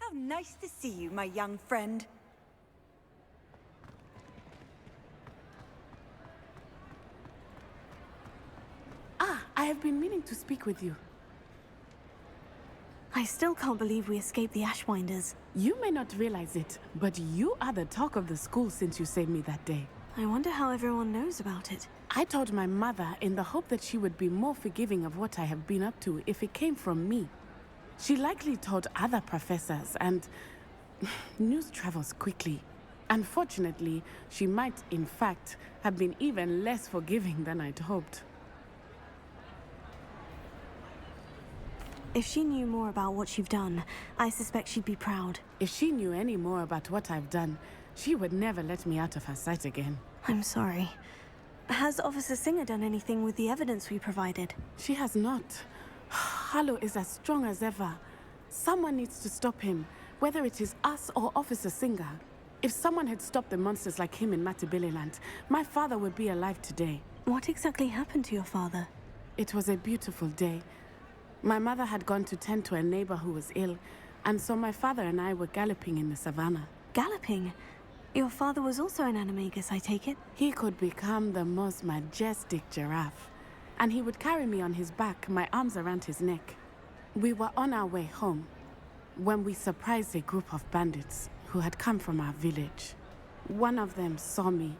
How nice to see you, my young friend. I have been meaning to speak with you. I still can't believe we escaped the Ashwinders. You may not realize it, but you are the talk of the school since you saved me that day. I wonder how everyone knows about it. I told my mother in the hope that she would be more forgiving of what I have been up to if it came from me. She likely told other professors, and news travels quickly. Unfortunately, she might, in fact, have been even less forgiving than I'd hoped. If she knew more about what you've done, I suspect she'd be proud. If she knew any more about what I've done, she would never let me out of her sight again. I'm sorry. Has Officer Singer done anything with the evidence we provided? She has not. Harlow is as strong as ever. Someone needs to stop him, whether it is us or Officer Singer. If someone had stopped the monsters like him in Matabeleland, my father would be alive today. What exactly happened to your father? It was a beautiful day. My mother had gone to tend to a neighbor who was ill, and so my father and I were galloping in the savannah. Galloping? Your father was also an animagus, I take it? He could become the most majestic giraffe, and he would carry me on his back, my arms around his neck. We were on our way home when we surprised a group of bandits who had come from our village. One of them saw me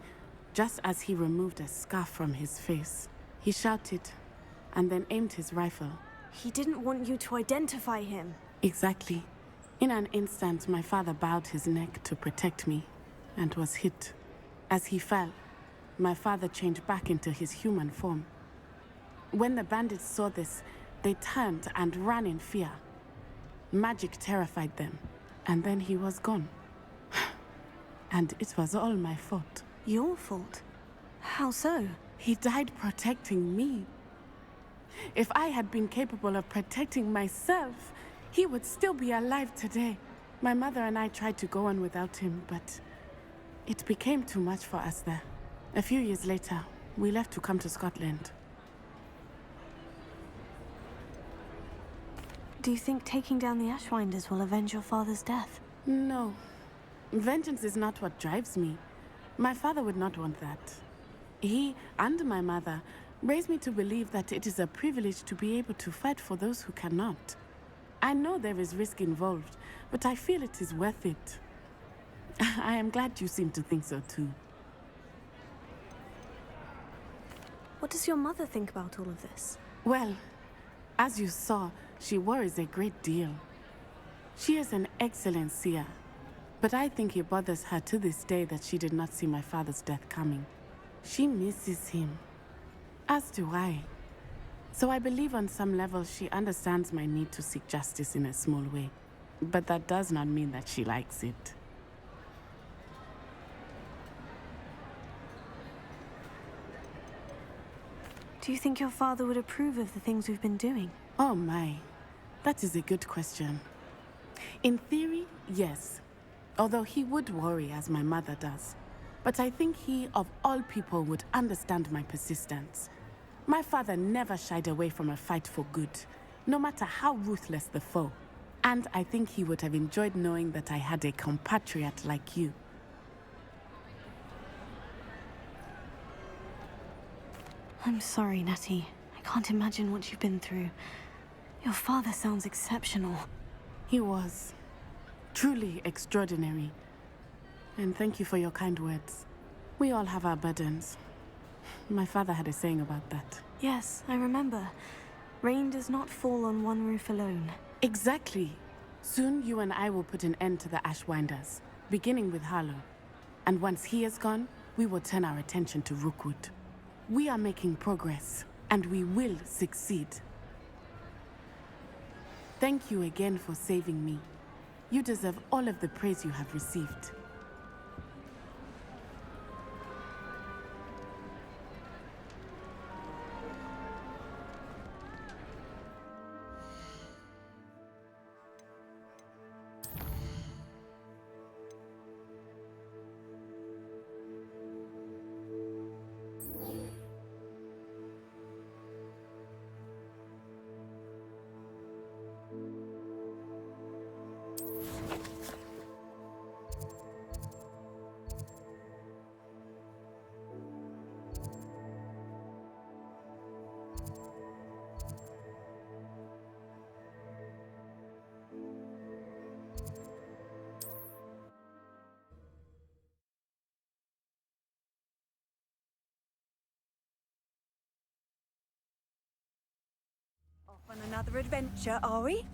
just as he removed a scarf from his face. He shouted and then aimed his rifle. He didn't want you to identify him. Exactly. In an instant, my father bowed his neck to protect me and was hit. As he fell, my father changed back into his human form. When the bandits saw this, they turned and ran in fear. Magic terrified them, and then he was gone. And it was all my fault. Your fault? How so? He died protecting me. If I had been capable of protecting myself, he would still be alive today. My mother and I tried to go on without him, but it became too much for us there. A few years later, we left to come to Scotland. Do you think taking down the Ashwinders will avenge your father's death? No. Vengeance is not what drives me. My father would not want that. He and my mother raised me to believe that it is a privilege to be able to fight for those who cannot. I know there is risk involved, but I feel it is worth it. I am glad you seem to think so too. What does your mother think about all of this? Well, as you saw, she worries a great deal. She is an excellent seer, but I think it bothers her to this day that she did not see my father's death coming. She misses him. As do I. So I believe on some level she understands my need to seek justice in a small way. But that does not mean that she likes it. Do you think your father would approve of the things we've been doing? Oh my, that is a good question. In theory, yes. Although he would worry as my mother does. But I think he, of all people, would understand my persistence. My father never shied away from a fight for good, no matter how ruthless the foe. And I think he would have enjoyed knowing that I had a compatriot like you. I'm sorry, Natty. I can't imagine what you've been through. Your father sounds exceptional. He was. Truly extraordinary. And thank you for your kind words. We all have our burdens. My father had a saying about that. Yes, I remember. Rain does not fall on one roof alone. Exactly. Soon you and I will put an end to the Ashwinders, beginning with Harlow. And once he is gone, we will turn our attention to Rookwood. We are making progress, and we will succeed. Thank you again for saving me. You deserve all of the praise you have received. Off on another adventure, are we?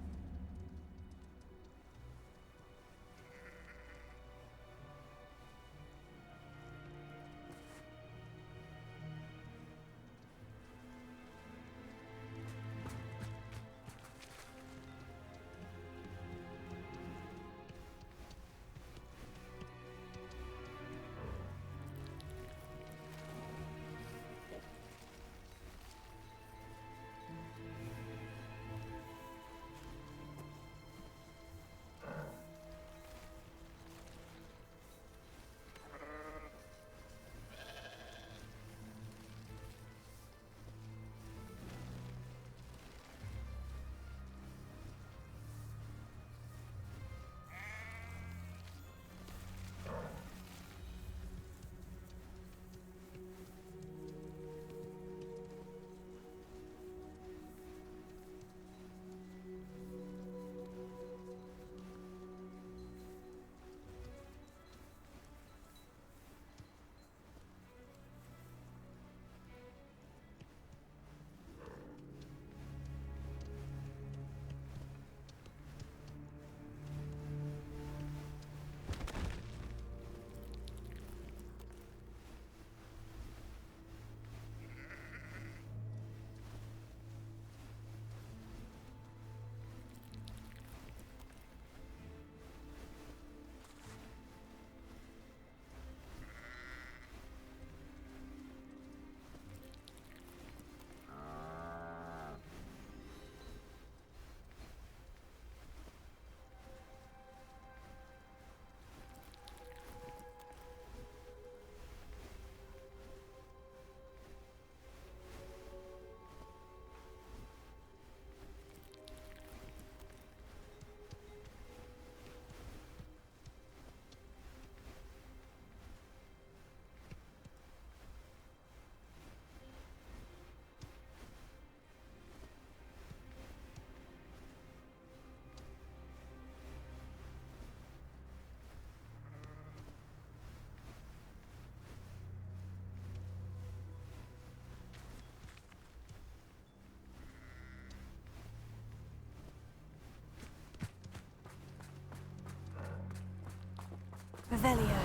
Revelio.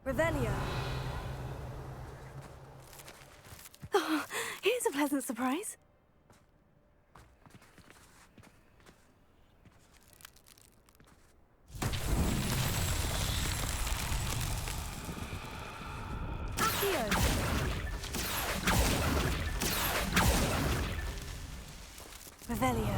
Revelio. Oh, here's a pleasant surprise. Revelio.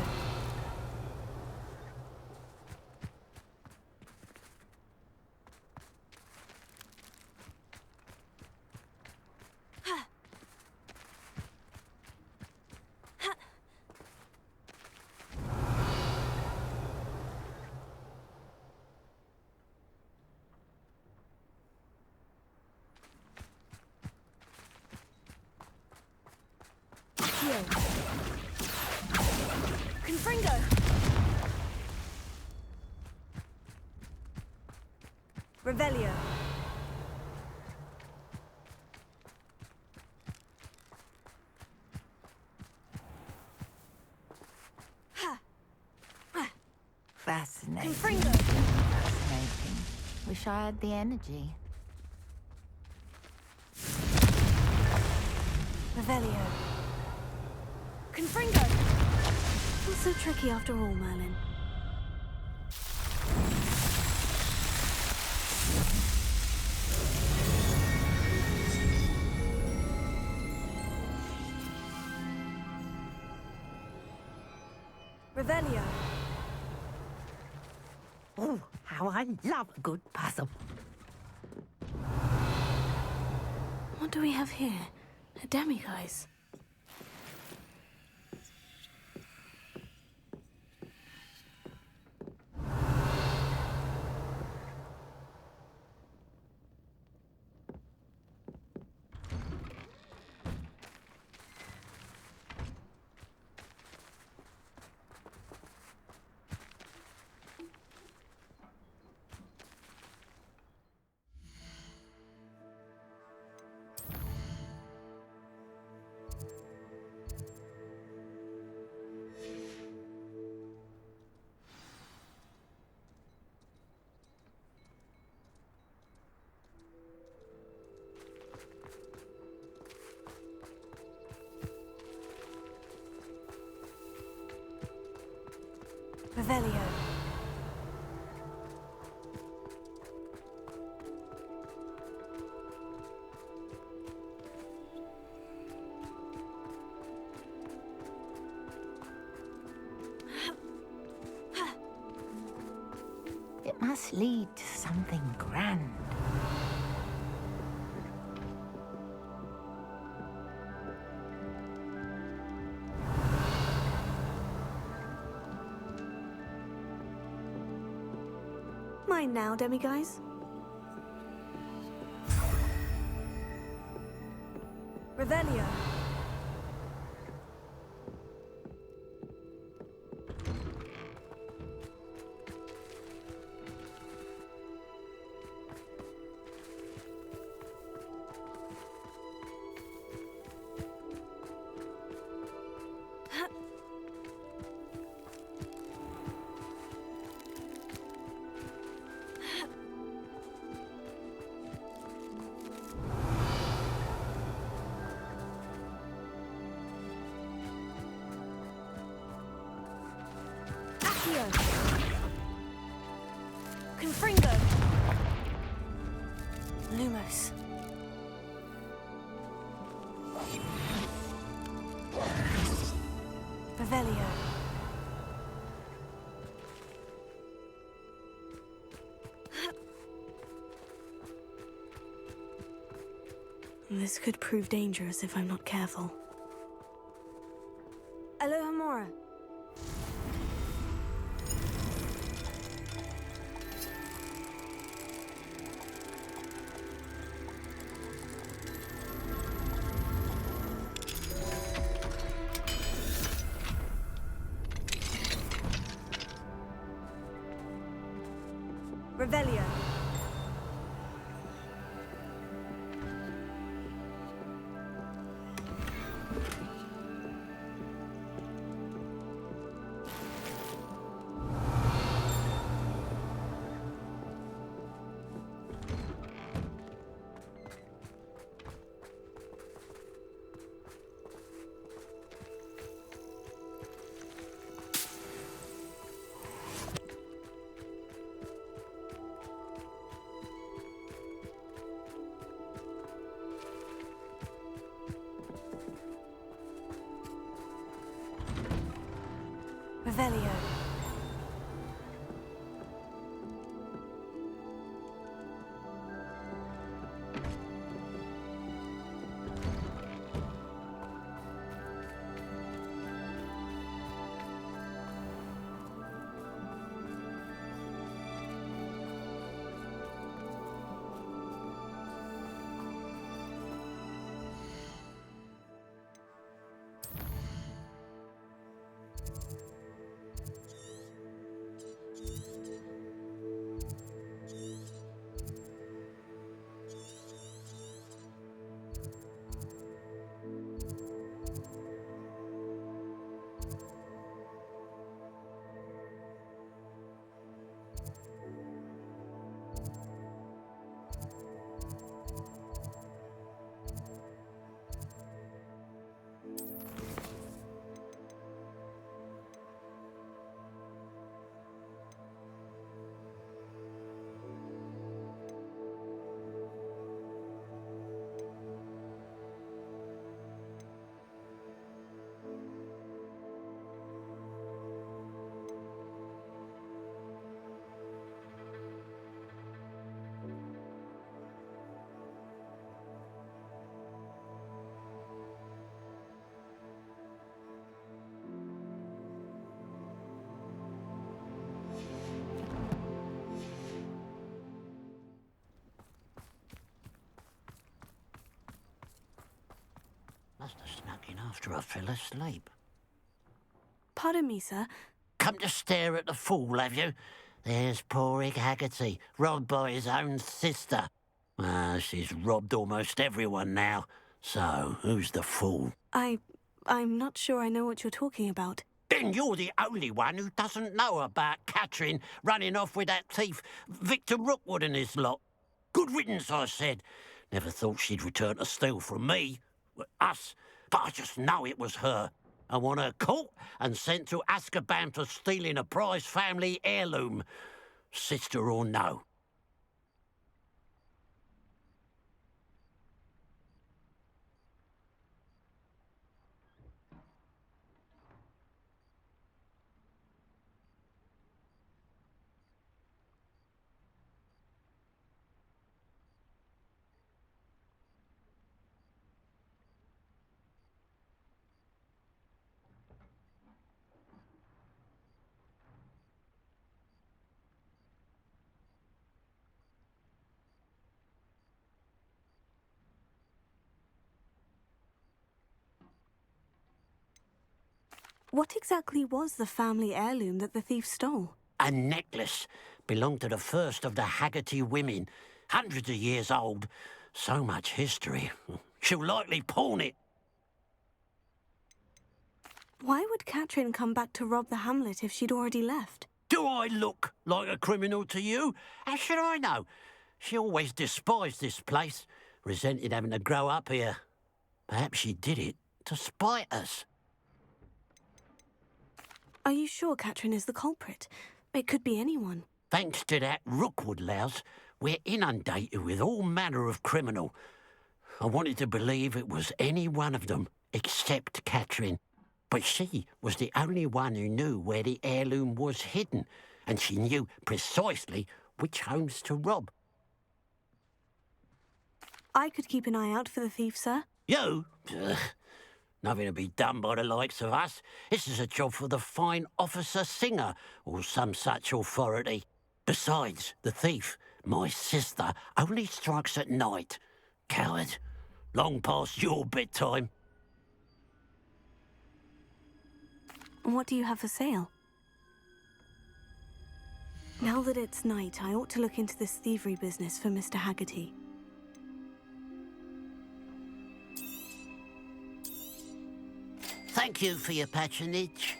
Confringo! Revelio. Fascinating. Confringo! Fascinating. wish I had the energy. Revelio. Confringo! Not so tricky after all, Merlin. Revelio. Oh, how I love a good puzzle. What do we have here? A demiguise. Revelio. It must lead to something grand. Mine now, demiguise. Revelio. Confringo! Lumos. Revelio. This could prove dangerous if I'm not careful. Alohomora. Revelio. Revelio. after I fell asleep. Pardon me, sir. Come to stare at the fool, have you? There's poor Ig Haggerty, robbed by his own sister. She's robbed almost everyone now. So, who's the fool? I'm not sure I know what you're talking about. Then you're the only one who doesn't know about Catherine running off with that thief, Victor Rookwood and his lot. Good riddance, I said. Never thought she'd return to steal from me, us, but I just know it was her. I want her caught and sent to Azkaban for stealing a prize family heirloom, sister or no. What exactly was the family heirloom that the thief stole? A necklace belonged to the first of the Haggerty women, hundreds of years old. So much history. She'll likely pawn it. Why would Catherine come back to rob the hamlet if she'd already left? Do I look like a criminal to you? How should I know? She always despised this place, resented having to grow up here. Perhaps she did it to spite us. Are you sure Catherine is the culprit? It could be anyone. Thanks to that Rookwood louse, we're inundated with all manner of criminal. I wanted to believe it was any one of them, except Catherine. But she was the only one who knew where the heirloom was hidden, and she knew precisely which homes to rob. I could keep an eye out for the thief, sir. You? Nothing to be done by the likes of us. This is a job for the fine officer Singer, or some such authority. Besides, the thief, my sister, only strikes at night. Coward. Long past your bedtime. What do you have for sale? Now that it's night, I ought to look into this thievery business for Mr. Haggerty. Thank you for your patronage.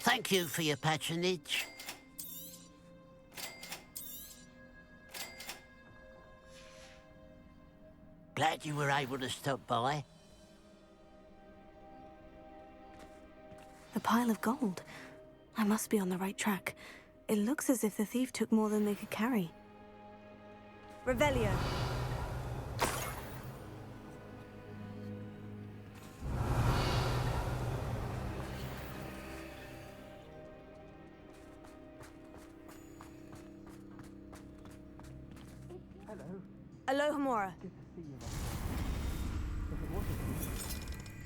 Thank you for your patronage. Glad you were able to stop by. A pile of gold. I must be on the right track. It looks as if the thief took more than they could carry. Revelio. Aloha Mora. Good to see you, Mother. If it wasn't for you,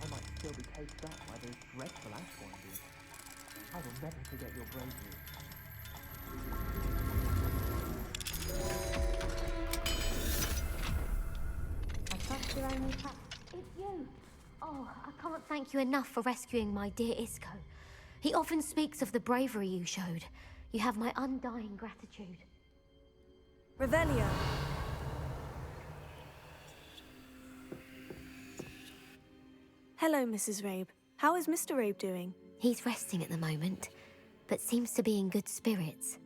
I might still be caged up by those dreadful Ashbourne. I will never forget your bravery. I trust your only path. It's you! Oh, I can't thank you enough for rescuing my dear Isco. He often speaks of the bravery you showed. You have my undying gratitude. Revelio. Hello, Mrs. Rabe. How is Mr. Rabe doing? He's resting at the moment, but seems to be in good spirits.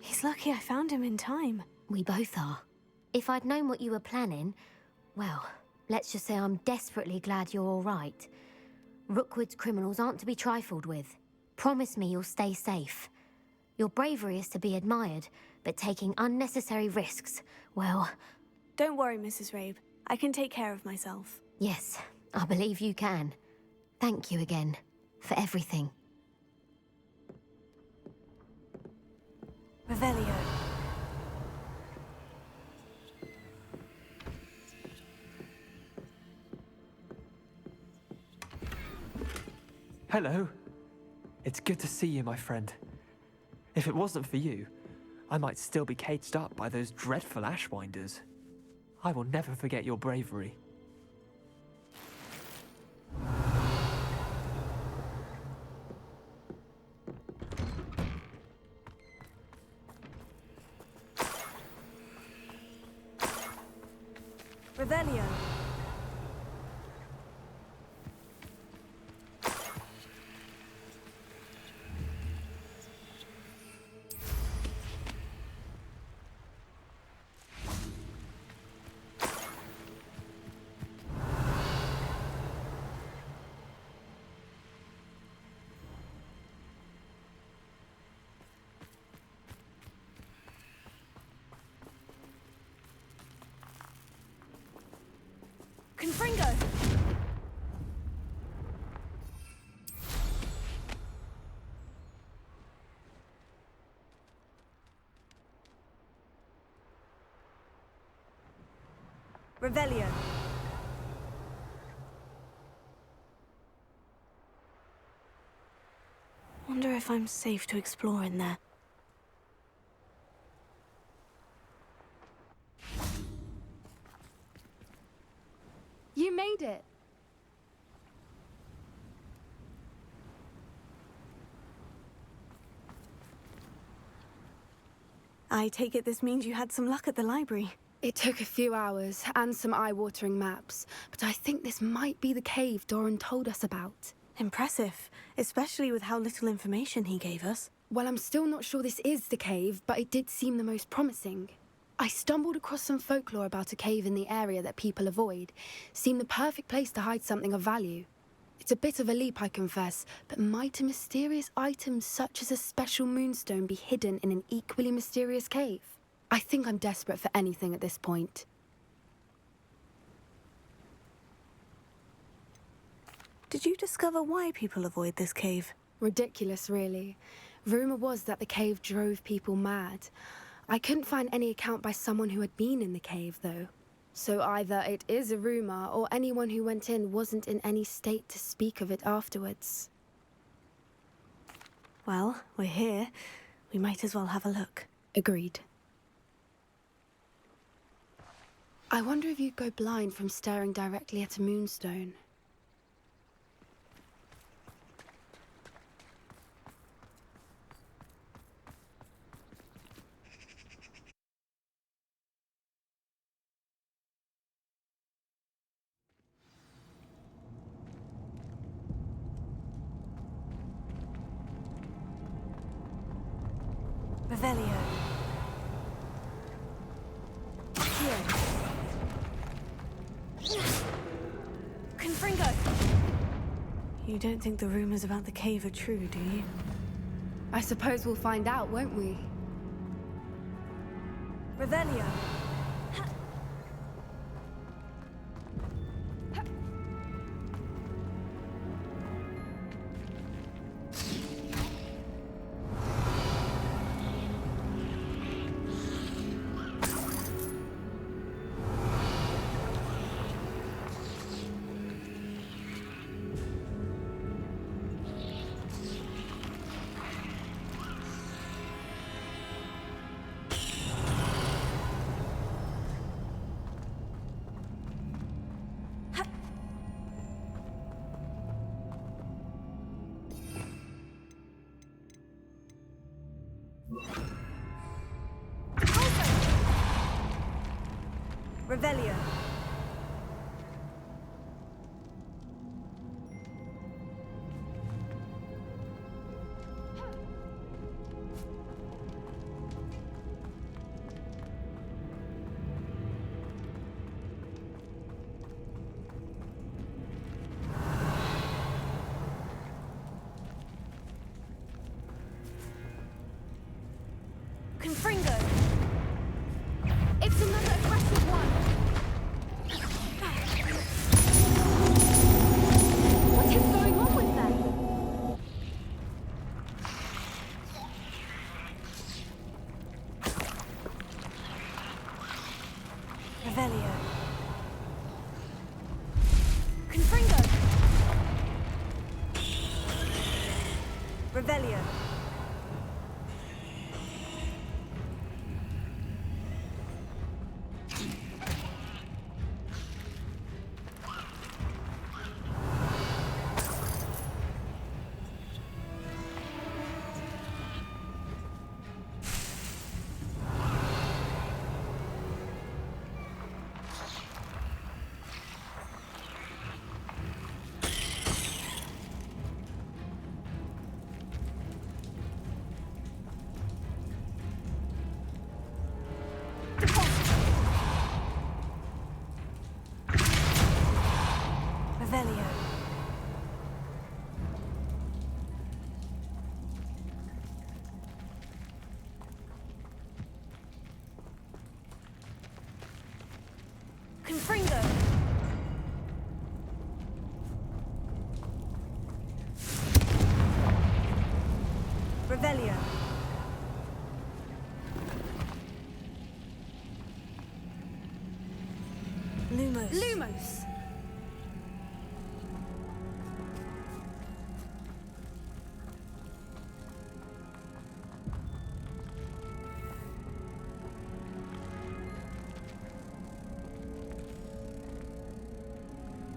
He's lucky I found him in time. We both are. If I'd known what you were planning, well, let's just say I'm desperately glad you're all right. Rookwood's criminals aren't to be trifled with. Promise me you'll stay safe. Your bravery is to be admired, but taking unnecessary risks, well... Don't worry, Mrs. Rabe. I can take care of myself. Yes, I believe you can. Thank you again, for everything. Revelio. Hello. It's good to see you, my friend. If it wasn't for you, I might still be caged up by those dreadful Ashwinders. I will never forget your bravery. Revelio. Confringo! Revelio. Wonder if I'm safe to explore in there. You made it. I take it this means you had some luck at the library. It took a few hours and some eye-watering maps, but I think this might be the cave Doran told us about. Impressive, especially with how little information he gave us. Well, I'm still not sure this is the cave, but it did seem the most promising. I stumbled across some folklore about a cave in the area that people avoid. Seemed the perfect place to hide something of value. It's a bit of a leap, I confess, but might a mysterious item such as a special moonstone be hidden in an equally mysterious cave? I think I'm desperate for anything at this point. Did you discover why people avoid this cave? Ridiculous, really. Rumor was that the cave drove people mad. I couldn't find any account by someone who had been in the cave, though. So either it is a rumor, or anyone who went in wasn't in any state to speak of it afterwards. Well, we're here. We might as well have a look. Agreed. I wonder if you'd go blind from staring directly at a moonstone. Revelio. Here. Confringo! You don't think the rumors about the cave are true, do you? I suppose we'll find out, won't we? Revelio. Revelio. Confringo. It's another aggressive one! What is going on with them? Revelio. Confringo. Revelio. Lumos. Lumos.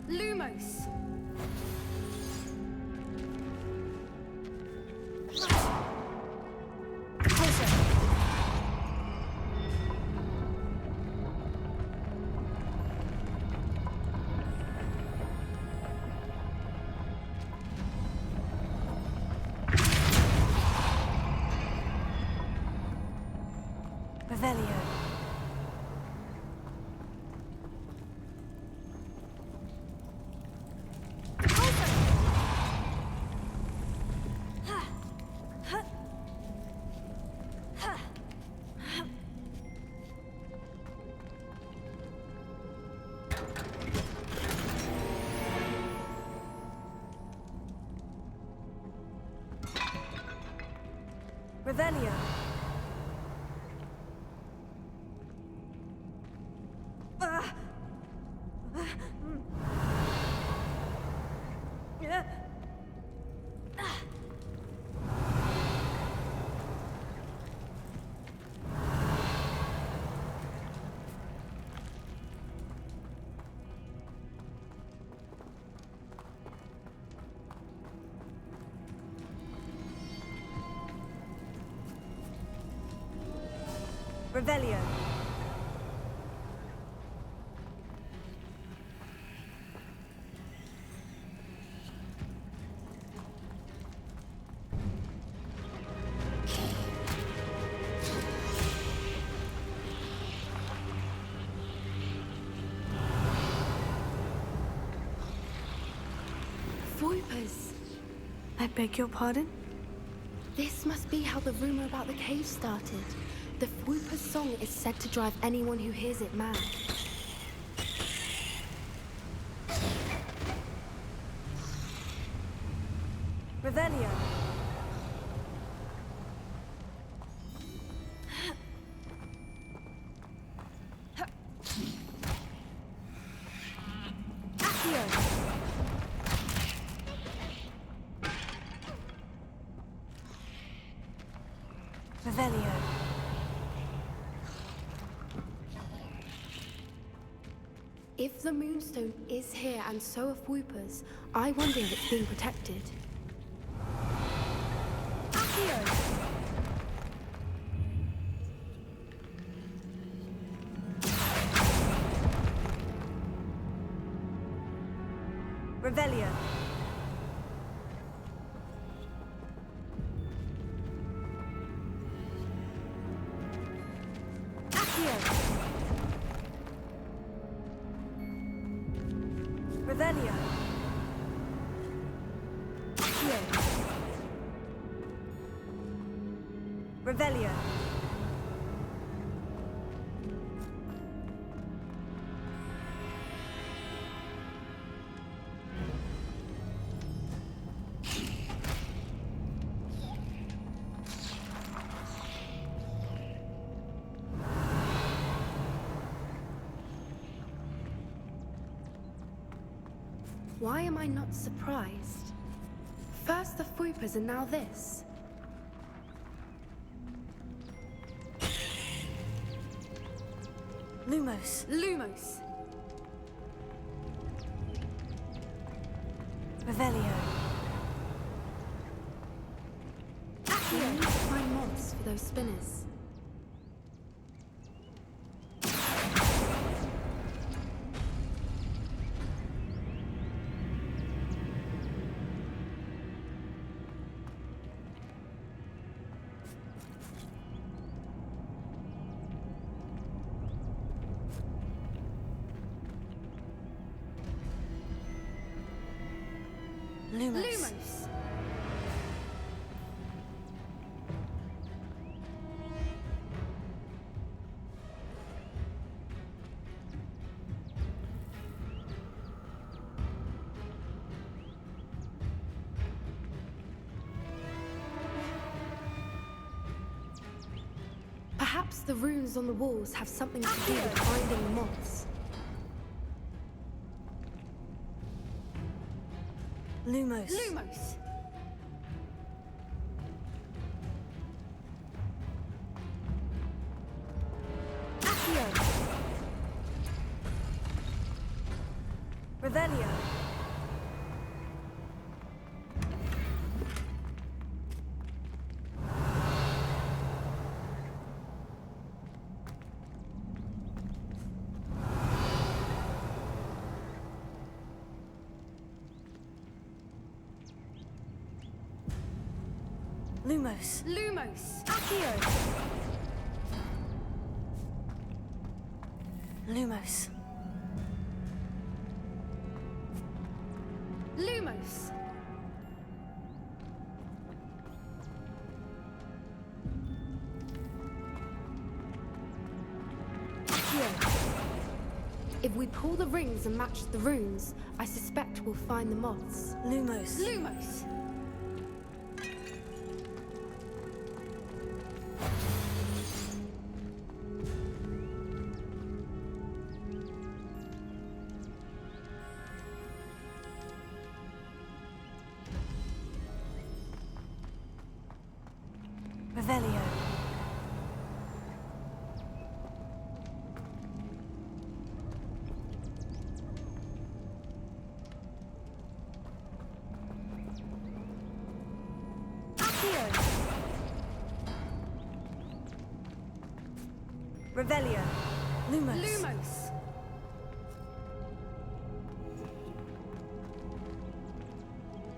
Lumos. Revelio. Revelio. Revelio. Voipers! I beg your pardon? This must be how the rumor about the cave started. The Whooper's song is said to drive anyone who hears it mad. Revelio. Accio. Revelio. If the Moonstone is here and so are Whoopers, I wonder if it's being protected. Accio. Revelio. Accio. Revelio. Accio. Revelio. Why am I not surprised? First the Whoopers and now this. Lumos. Lumos! Revelio. We need to find mods for those spinners. Lumos. Lumos! Perhaps the runes on the walls have something to do with finding the moths. Lumos. Lumos! Accio! Revelio! Lumos. Lumos! Accio! Lumos. Lumos! If we pull the rings and match the runes, I suspect we'll find the moths. Lumos. Lumos! Revelio! Accio! Revelio! Lumos. Lumos!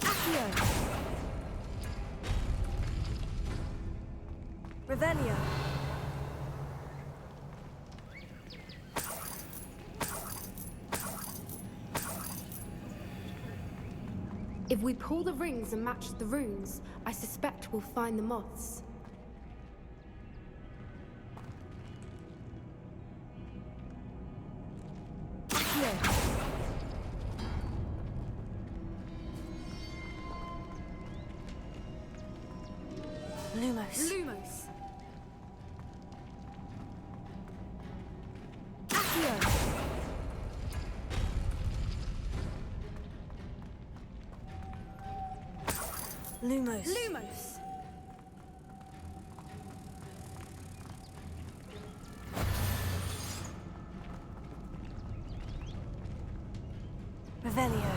Accio! Revelio! If we pull the rings and match the runes, I suspect we'll find the moths. Accio! Lumos. Lumos! Accio! Lumos. Lumos! Revelio!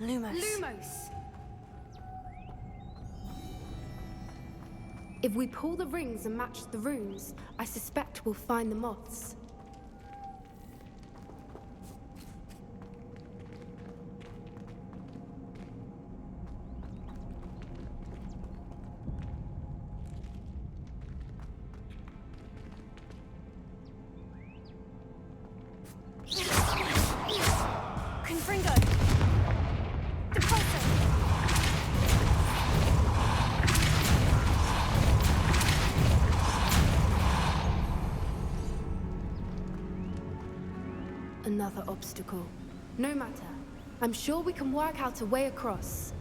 Lumos. Lumos! If we pull the rings and match the runes, I suspect we'll find the moths. Confringo! Depulso! Another obstacle. No matter. I'm sure we can work out a way across.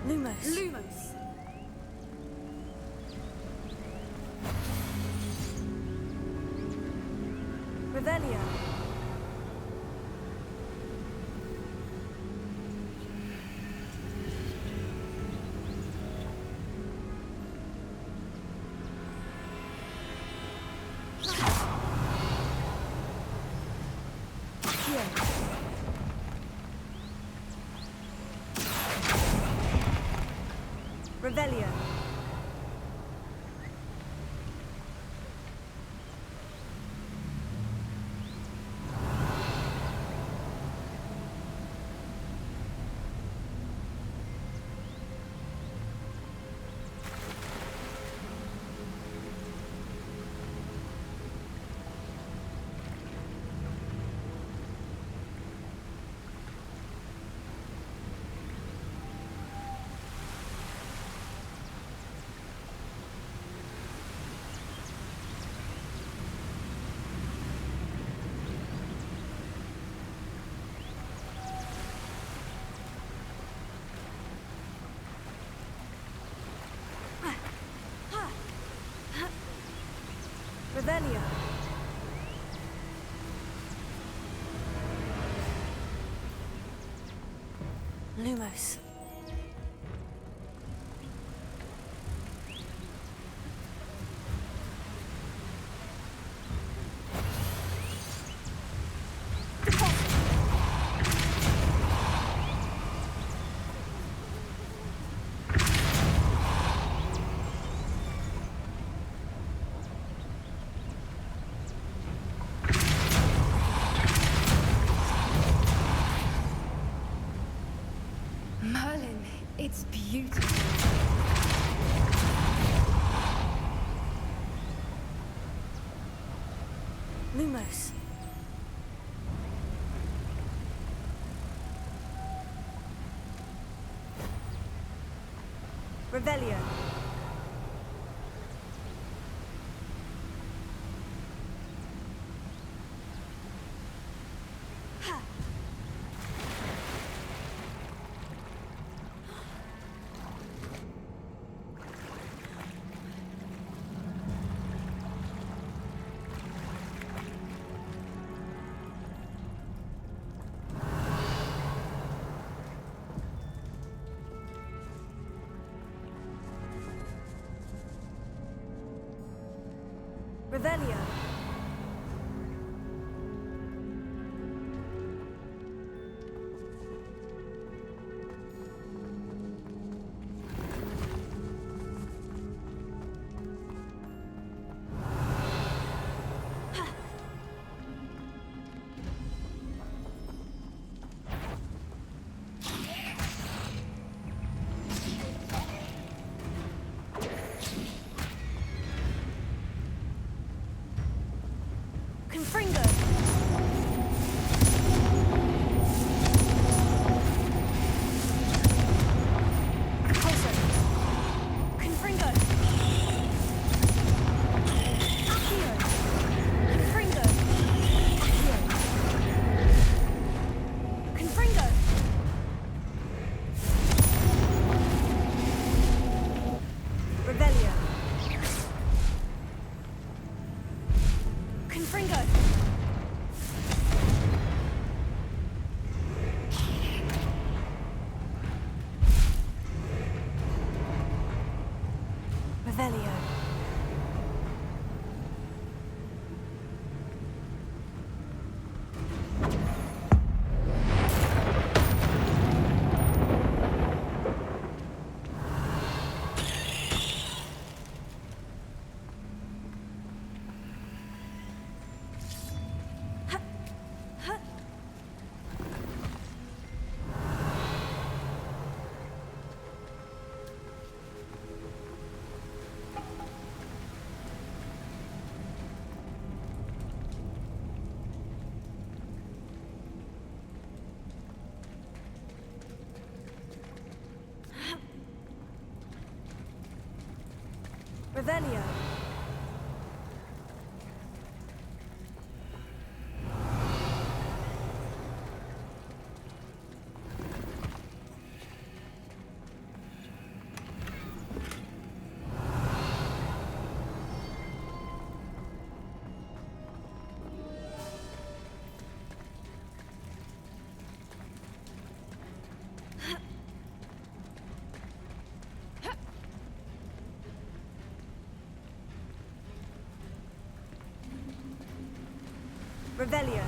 Lumos. Lumos! Revelio! Revelio! Revelio. Lumos. Merlin, it's beautiful. Lumos. Revelio. Revelio. Confringo. Repulso. Confringo. Accio. Confringo. Accio. Confringo. Revelio. Confringo. Revelio. Revelio. Revelio.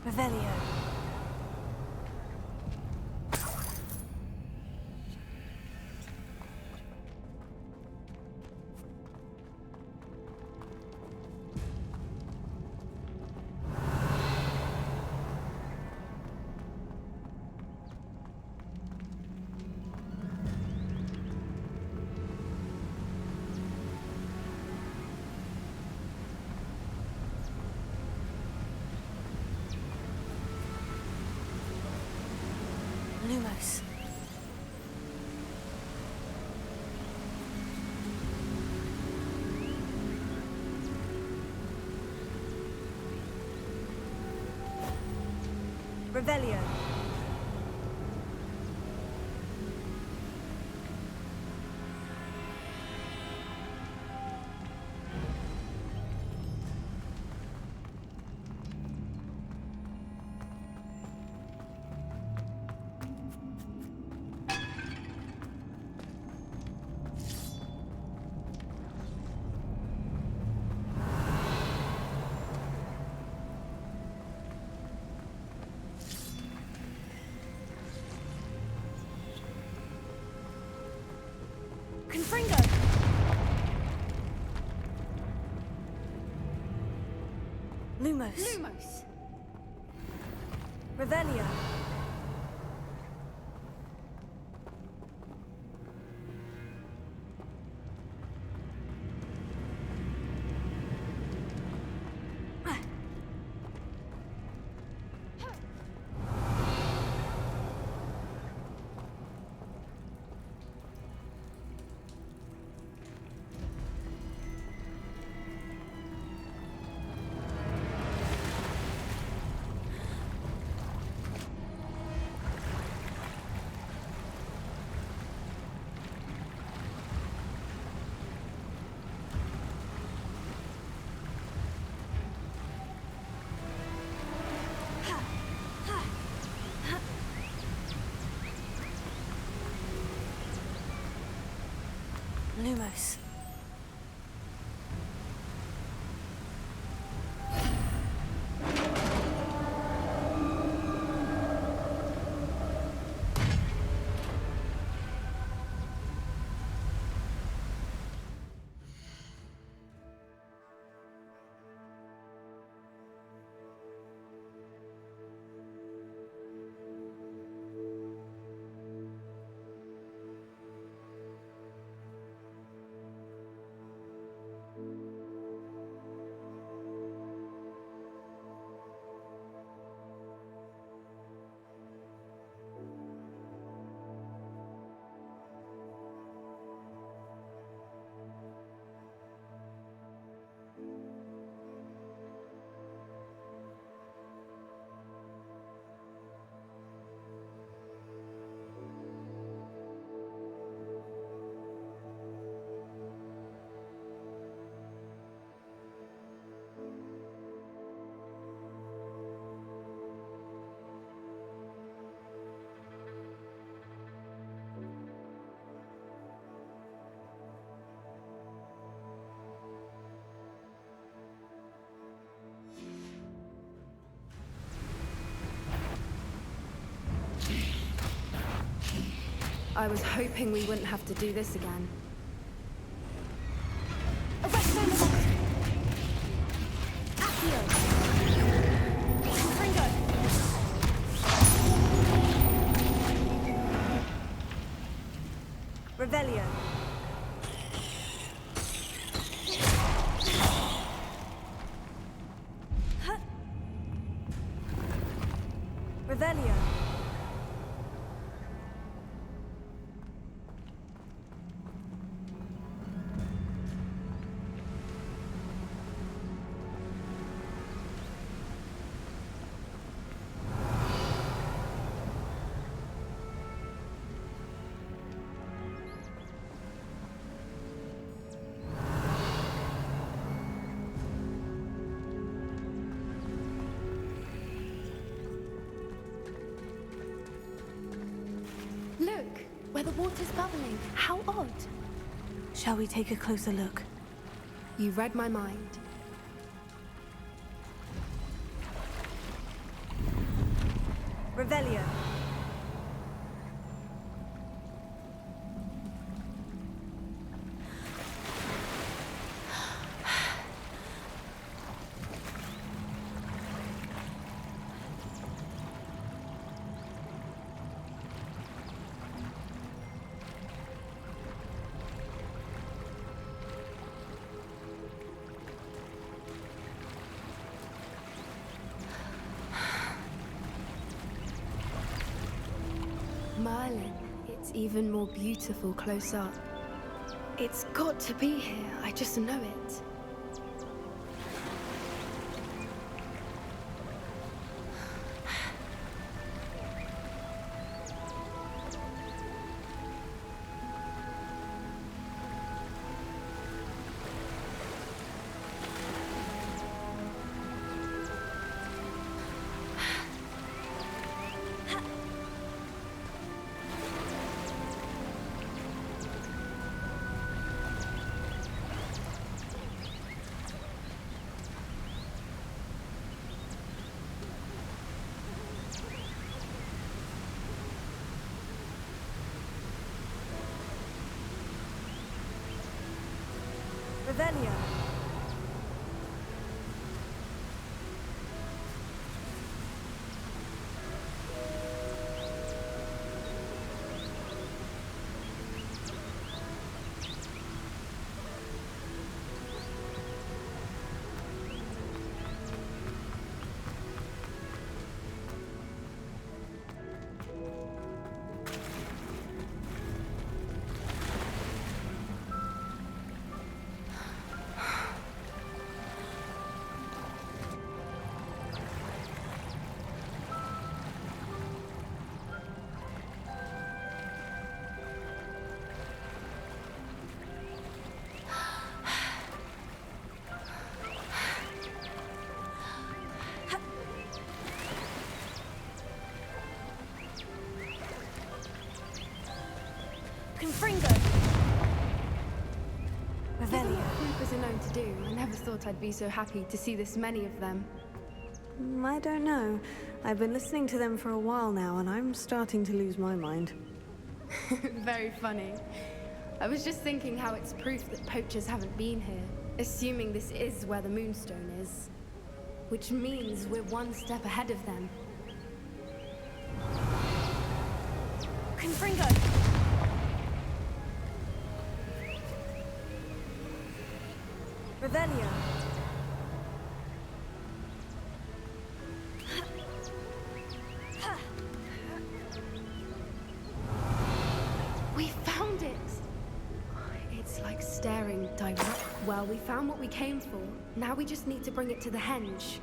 Revelio. Lumos. Revelio. Confringo! Lumos. Lumos. Revelio. Lumos. I was hoping we wouldn't have to do this again. Arresto Accio. Confringo. Revelio. Revelio. Look, where the water's bubbling. How odd. Shall we take a closer look? You read my mind. Revelio. Merlin. It's even more beautiful close up. It's got to be here, I just know it. Revelio. Confringo! Given Revelio. what creepers are known to do, I never thought I'd be so happy to see this many of them. I don't know. I've been listening to them for a while now, and I'm starting to lose my mind. Very funny. I was just thinking how it's proof that poachers haven't been here, assuming this is where the Moonstone is. Which means we're one step ahead of them. Confringo! Revelio. We found it! It's like staring direct. Well, we found what we came for. Now we just need to bring it to the henge.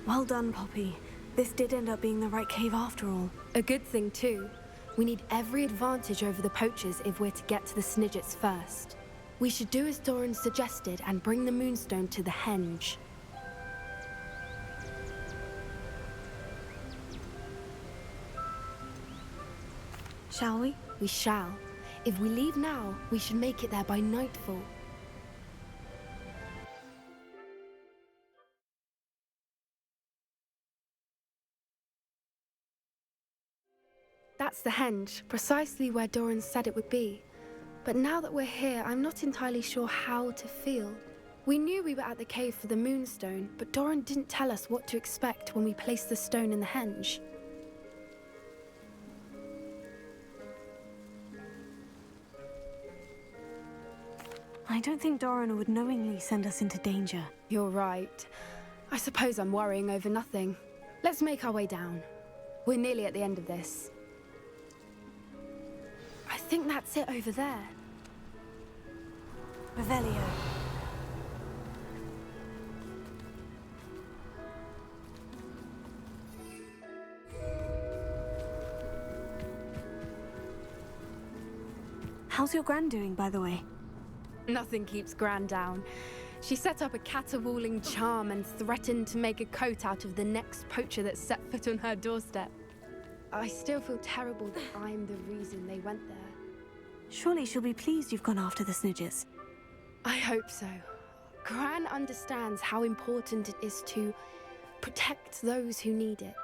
Well done, Poppy. This did end up being the right cave after all. A good thing, too. We need every advantage over the poachers if we're to get to the Snidgets first. We should do as Doran suggested and bring the Moonstone to the henge. Shall we? We shall. If we leave now, we should make it there by nightfall. That's the henge, precisely where Doran said it would be. But now that we're here, I'm not entirely sure how to feel. We knew we were at the cave for the Moonstone, but Doran didn't tell us what to expect when we placed the stone in the henge. I don't think Doran would knowingly send us into danger. You're right. I suppose I'm worrying over nothing. Let's make our way down. We're nearly at the end of this. I think that's it over there. Revelio. How's your Gran doing, by the way? Nothing keeps Gran down. She set up a caterwauling charm and threatened to make a coat out of the next poacher that set foot on her doorstep. I still feel terrible that I'm the reason they went there. Surely she'll be pleased you've gone after the Snidgets. I hope so. Gran understands how important it is to protect those who need it.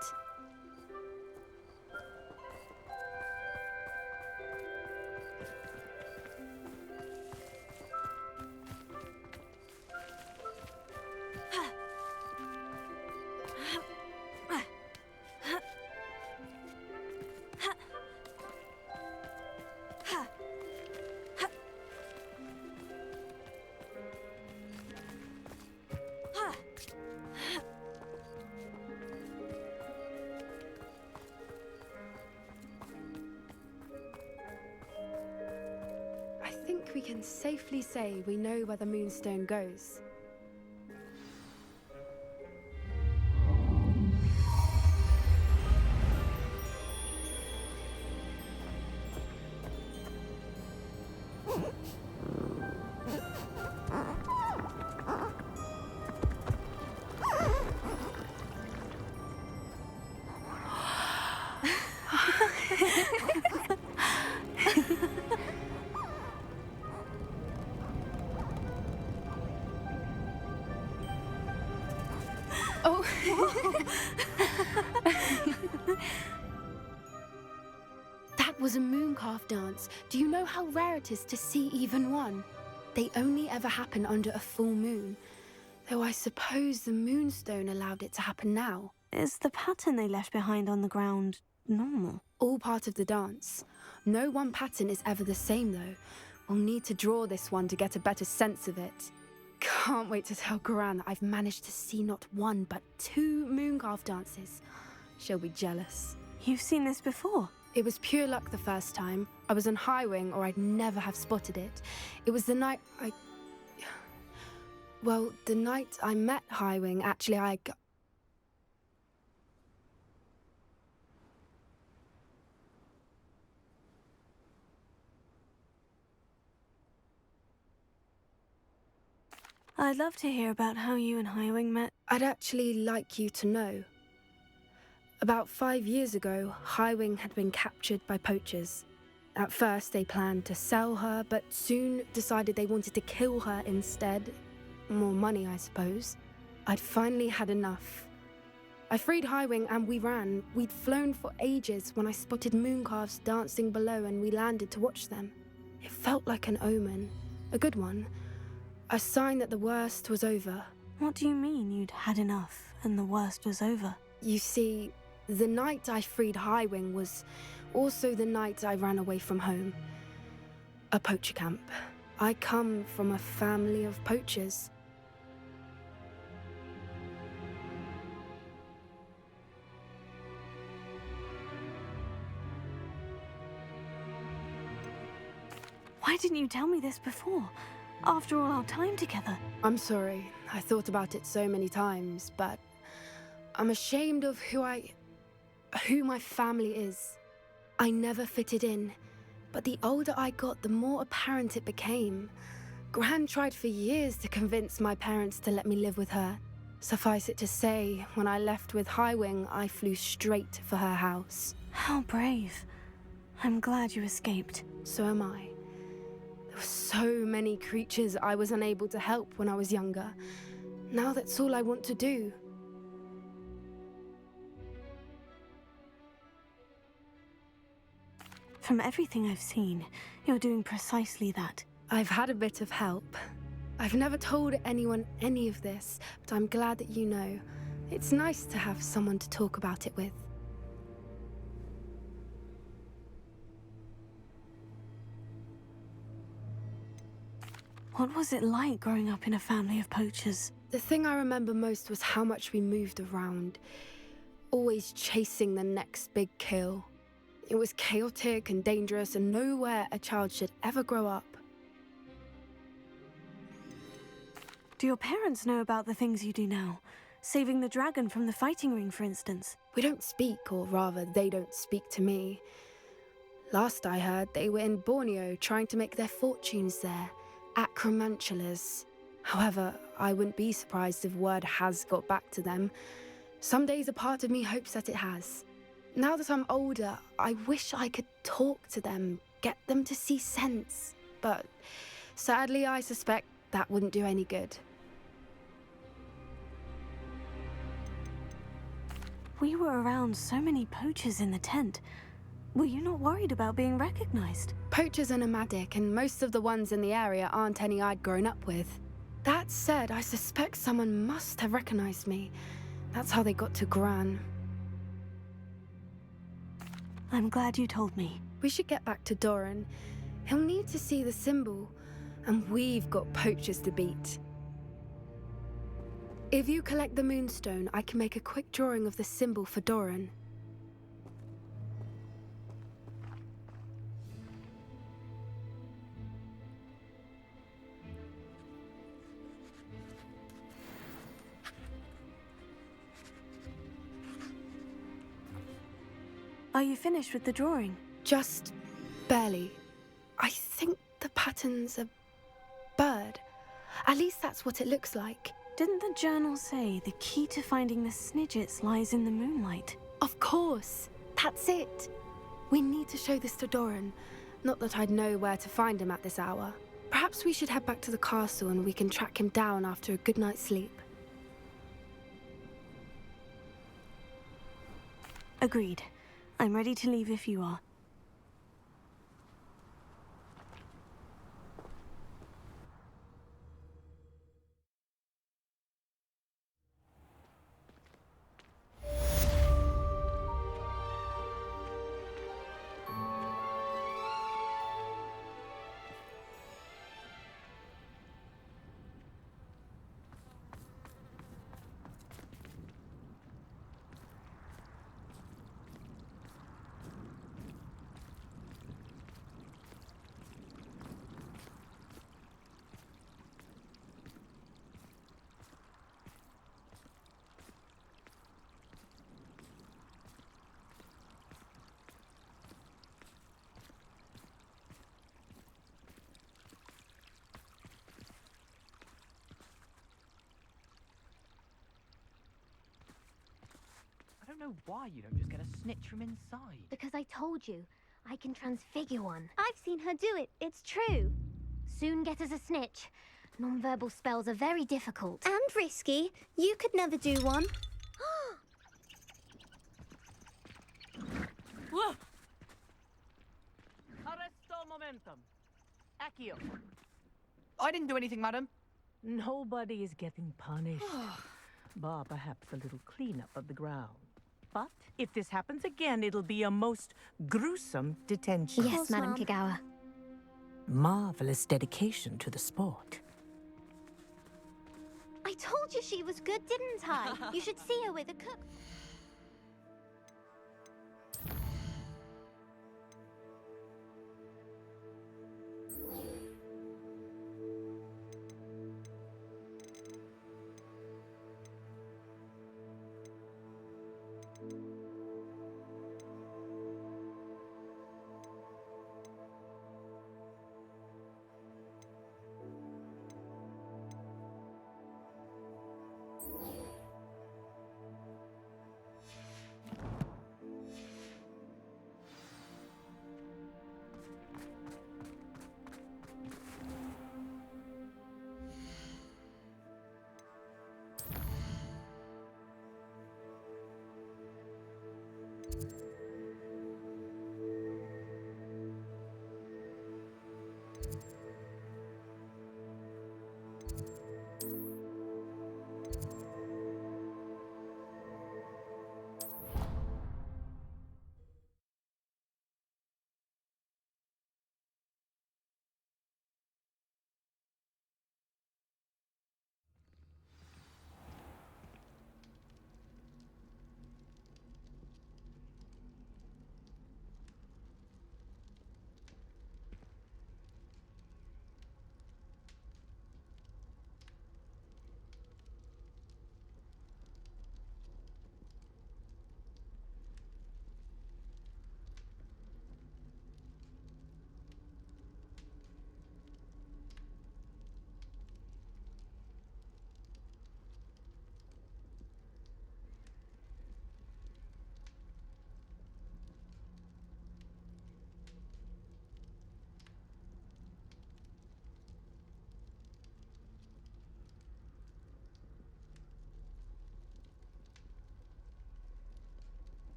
think we can safely say we know where the Moonstone goes. Oh. That was a mooncalf dance. Do you know how rare it is to see even one? They only ever happen under a full moon. Though I suppose the Moonstone allowed it to happen now. Is the pattern they left behind on the ground normal? All part of the dance. No one pattern is ever the same, though. We'll need to draw this one to get a better sense of it. Can't wait to tell Gran that I've managed to see not one, but 2 mooncalf dances. She'll be jealous. You've seen this before? It was pure luck the first time. I was on Highwing, or I'd never have spotted it. It was the night Well, the night I met Highwing, actually, I'd love to hear about how you and Highwing met. I'd actually like you to know. About 5 years ago, Highwing had been captured by poachers. At first, they planned to sell her, but soon decided they wanted to kill her instead. More money, I suppose. I'd finally had enough. I freed Highwing and we ran. We'd flown for ages when I spotted mooncalves dancing below and we landed to watch them. It felt like an omen. A good one. A sign that the worst was over. What do you mean you'd had enough and the worst was over? You see, the night I freed Highwing was also the night I ran away from home. A poacher camp. I come from a family of poachers. Why didn't you tell me this before? After all our time together. I'm sorry. I thought about it so many times, but I'm ashamed of who my family is. I never fitted in, but the older I got, the more apparent it became. Gran tried for years to convince my parents to let me live with her. Suffice it to say, when I left with Highwing, I flew straight for her house. How brave. I'm glad you escaped. So am I. There were so many creatures I was unable to help when I was younger. Now that's all I want to do. From everything I've seen, you're doing precisely that. I've had a bit of help. I've never told anyone any of this, but I'm glad that you know. It's nice to have someone to talk about it with. What was it like growing up in a family of poachers? The thing I remember most was how much we moved around, always chasing the next big kill. It was chaotic and dangerous, and nowhere a child should ever grow up. Do your parents know about the things you do now? Saving the dragon from the fighting ring, for instance. We don't speak, or rather, they don't speak to me. Last I heard, they were in Borneo trying to make their fortunes there. Acromantulas. However, I wouldn't be surprised if word has got back to them. Some days a part of me hopes that it has. Now that I'm older, I wish I could talk to them, get them to see sense. But sadly, I suspect that wouldn't do any good. We were around so many poachers in the tent. Were you not worried about being recognized? Poachers are nomadic, and most of the ones in the area aren't any I'd grown up with. That said, I suspect someone must have recognized me. That's how they got to Gran. I'm glad you told me. We should get back to Doran. He'll need to see the symbol, and we've got poachers to beat. If you collect the Moonstone, I can make a quick drawing of the symbol for Doran. Are you finished with the drawing? Just barely. I think the pattern's a bird. At least that's what it looks like. Didn't the journal say the key to finding the Snidgets lies in the moonlight? Of course. That's it. We need to show this to Doran. Not that I'd know where to find him at this hour. Perhaps we should head back to the castle and we can track him down after a good night's sleep. Agreed. I'm ready to leave if you are. I don't know why you don't just get a snitch from inside. Because I told you, I can transfigure one. I've seen her do it, it's true. Soon get us a snitch. Non-verbal spells are very difficult. And risky. You could never do one. Arresto momentum. Accio. I didn't do anything, madam. Nobody is getting punished. Bar perhaps a little cleanup of the ground. But if this happens again, it'll be a most gruesome detention. Yes, Madam Kagawa. Marvelous dedication to the sport. I told you she was good, didn't I? You should see her with a cook.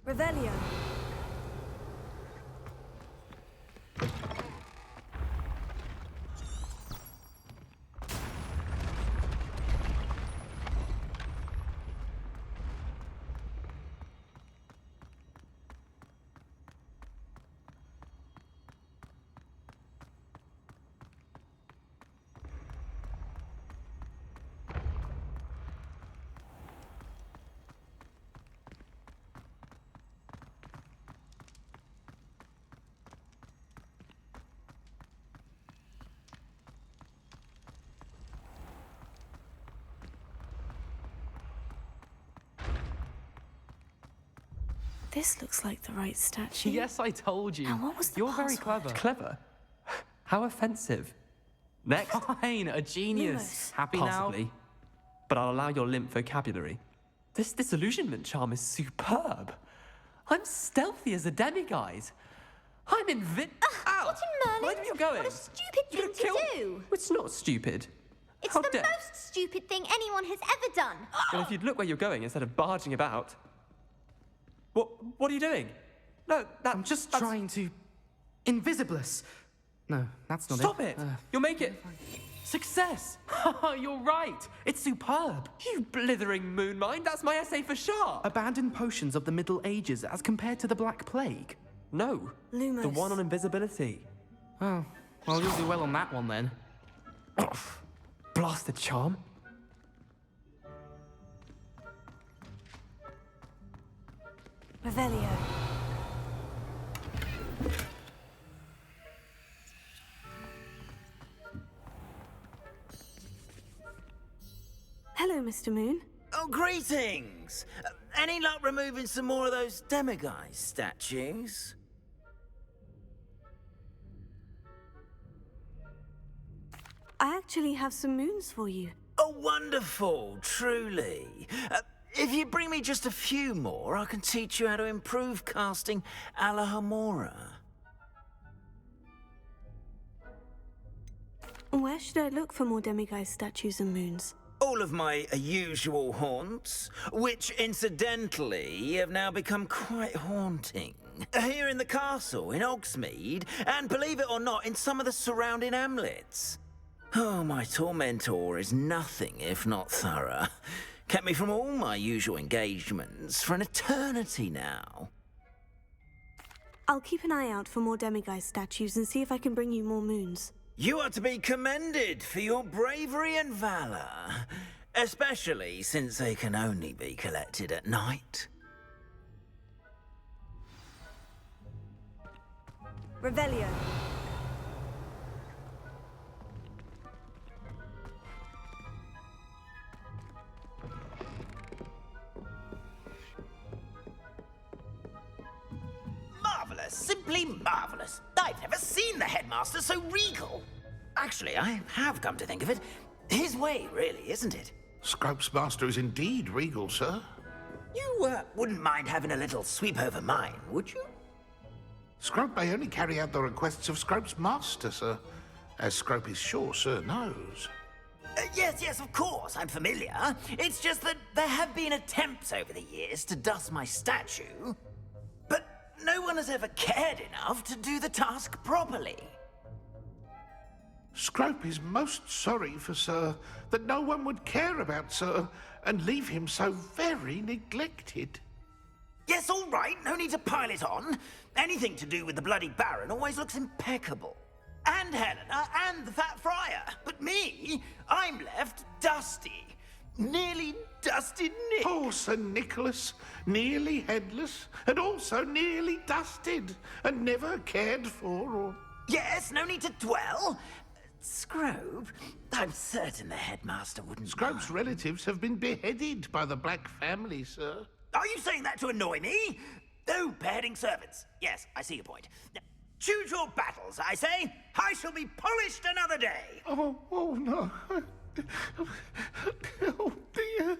Revelio. This looks like the right statue. Yes, I told you. Now, what was the You're very password? clever. Clever? How offensive. Next. Fine, a genius. Lumos. Happy Possibly. now? But I'll allow your limp vocabulary. This disillusionment charm is superb. I'm stealthy as a demiguise. I'm Ow! What in Merlin? Mind where you're going. What a stupid You're thing gonna to kill- do. It's not stupid. It's How the dare- most stupid thing anyone has ever done. Well, if you'd look where you're going instead of barging about. What are you doing? No, I'm just trying to... Invisibless. No, that's not Stop it! You'll make it. Success! You're right. It's superb. You blithering moon mind, that's my essay for sure. Abandoned potions of the Middle Ages as compared to the Black Plague. No, Lumos. the one on invisibility. Oh, well, you'll do well on that one then. Blasted charm. Revelio. Hello, Mr. Moon. Oh, greetings! Any luck removing some more of those demiguise statues? I actually have some moons for you. Oh, wonderful, truly. If you bring me just a few more, I can teach you how to improve casting a la Hamora. Where should I look for more demiguise statues and moons? All of my usual haunts, which incidentally have now become quite haunting. Here in the castle, in Hogsmeade, and believe it or not, in some of the surrounding hamlets. Oh, my tormentor is nothing if not thorough. Kept me from all my usual engagements for an eternity now. I'll keep an eye out for more demiguise statues and see if I can bring you more moons. You are to be commended for your bravery and valor, especially since they can only be collected at night. Revelio. Marvelous, simply marvelous. I've never seen the headmaster so regal. Actually, I have come to think of it. His way, really, isn't it? Scrope's master is indeed regal, sir. You wouldn't mind having a little sweep over mine, would you? Scrope may only carry out the requests of Scrope's master, sir, as Scrope is sure sir knows. Yes, of course, I'm familiar. It's just that there have been attempts over the years to dust my statue, but no one has ever cared enough to do the task properly. Scrope is most sorry for sir that no one would care about sir and leave him so very neglected. Yes, all right, no need to pile it on. Anything to do with the bloody Baron always looks impeccable. And Helena, and the Fat Friar. But me, I'm left dusty. Nearly dusted Nick. Poor Sir Nicholas, nearly headless, and also nearly dusted, and never cared for or... Yes, no need to dwell. Scrope, I'm certain the headmaster wouldn't Scrope's mind. relatives have been beheaded by the Black family, sir. Are you saying that to annoy me? Oh, beheading servants. Yes, I see your point. Now, choose your battles, I say. I shall be polished another day. Oh no. Oh dear.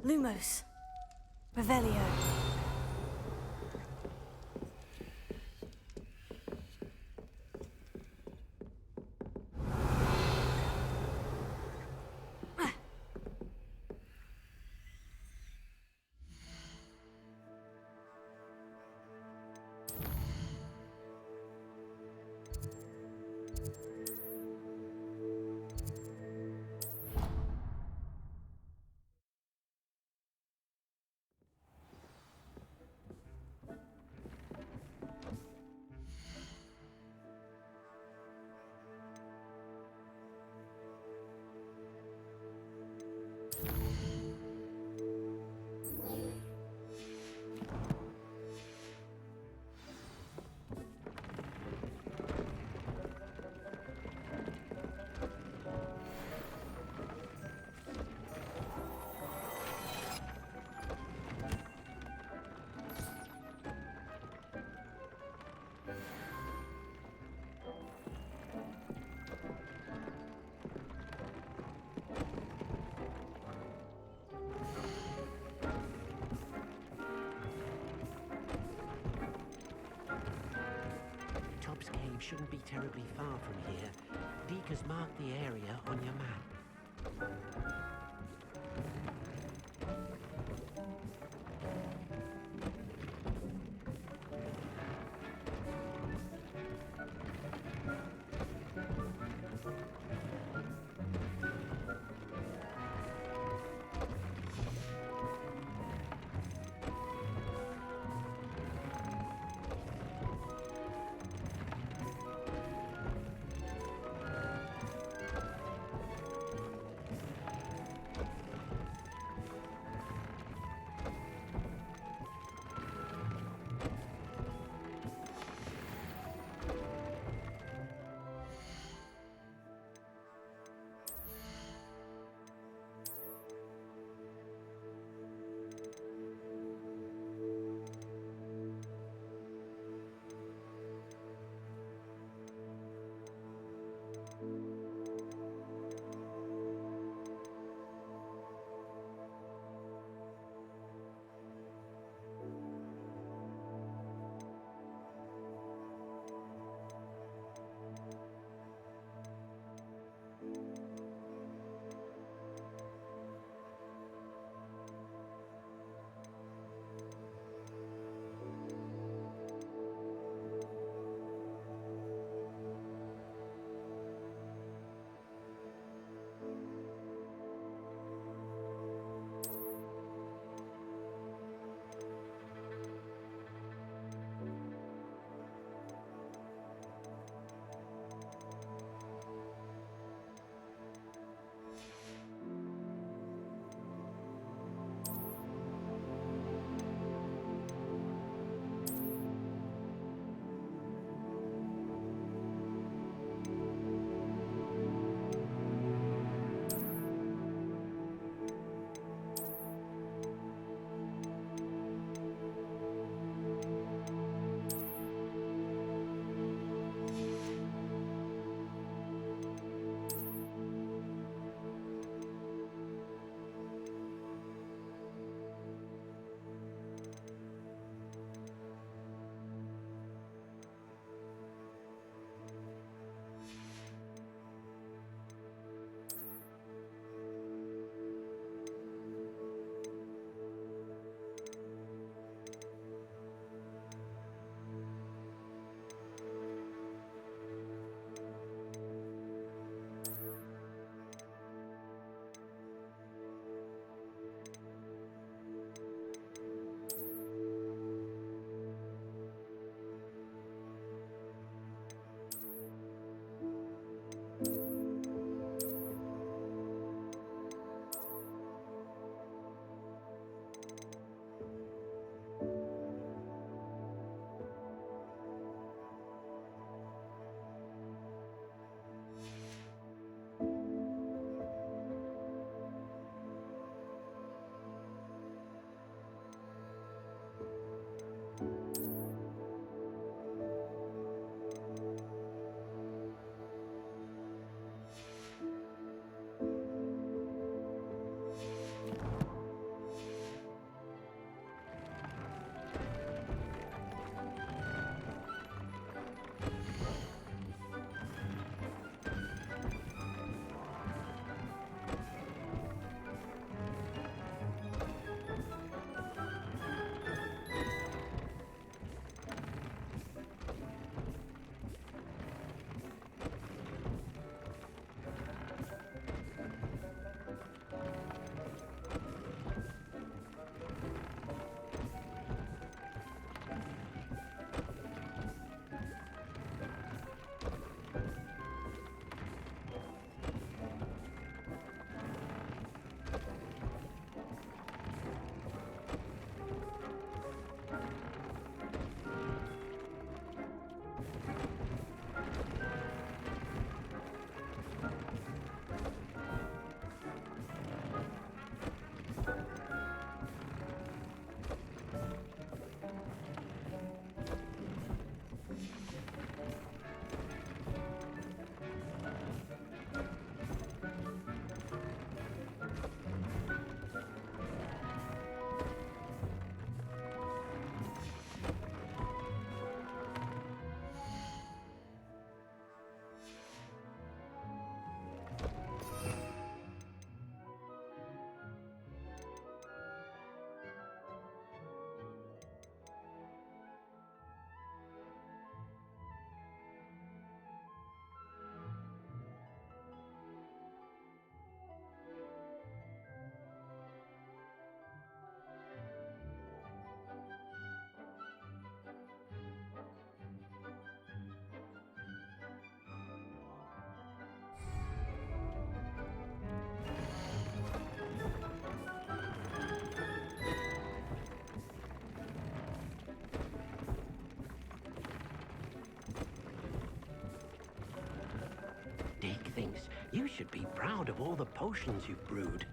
Lumos. Revelio. shouldn't be terribly far from here. Deke has marked the area on your map. you should be proud of all the potions you've brewed.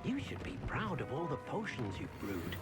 You should be proud of all the potions you've brewed.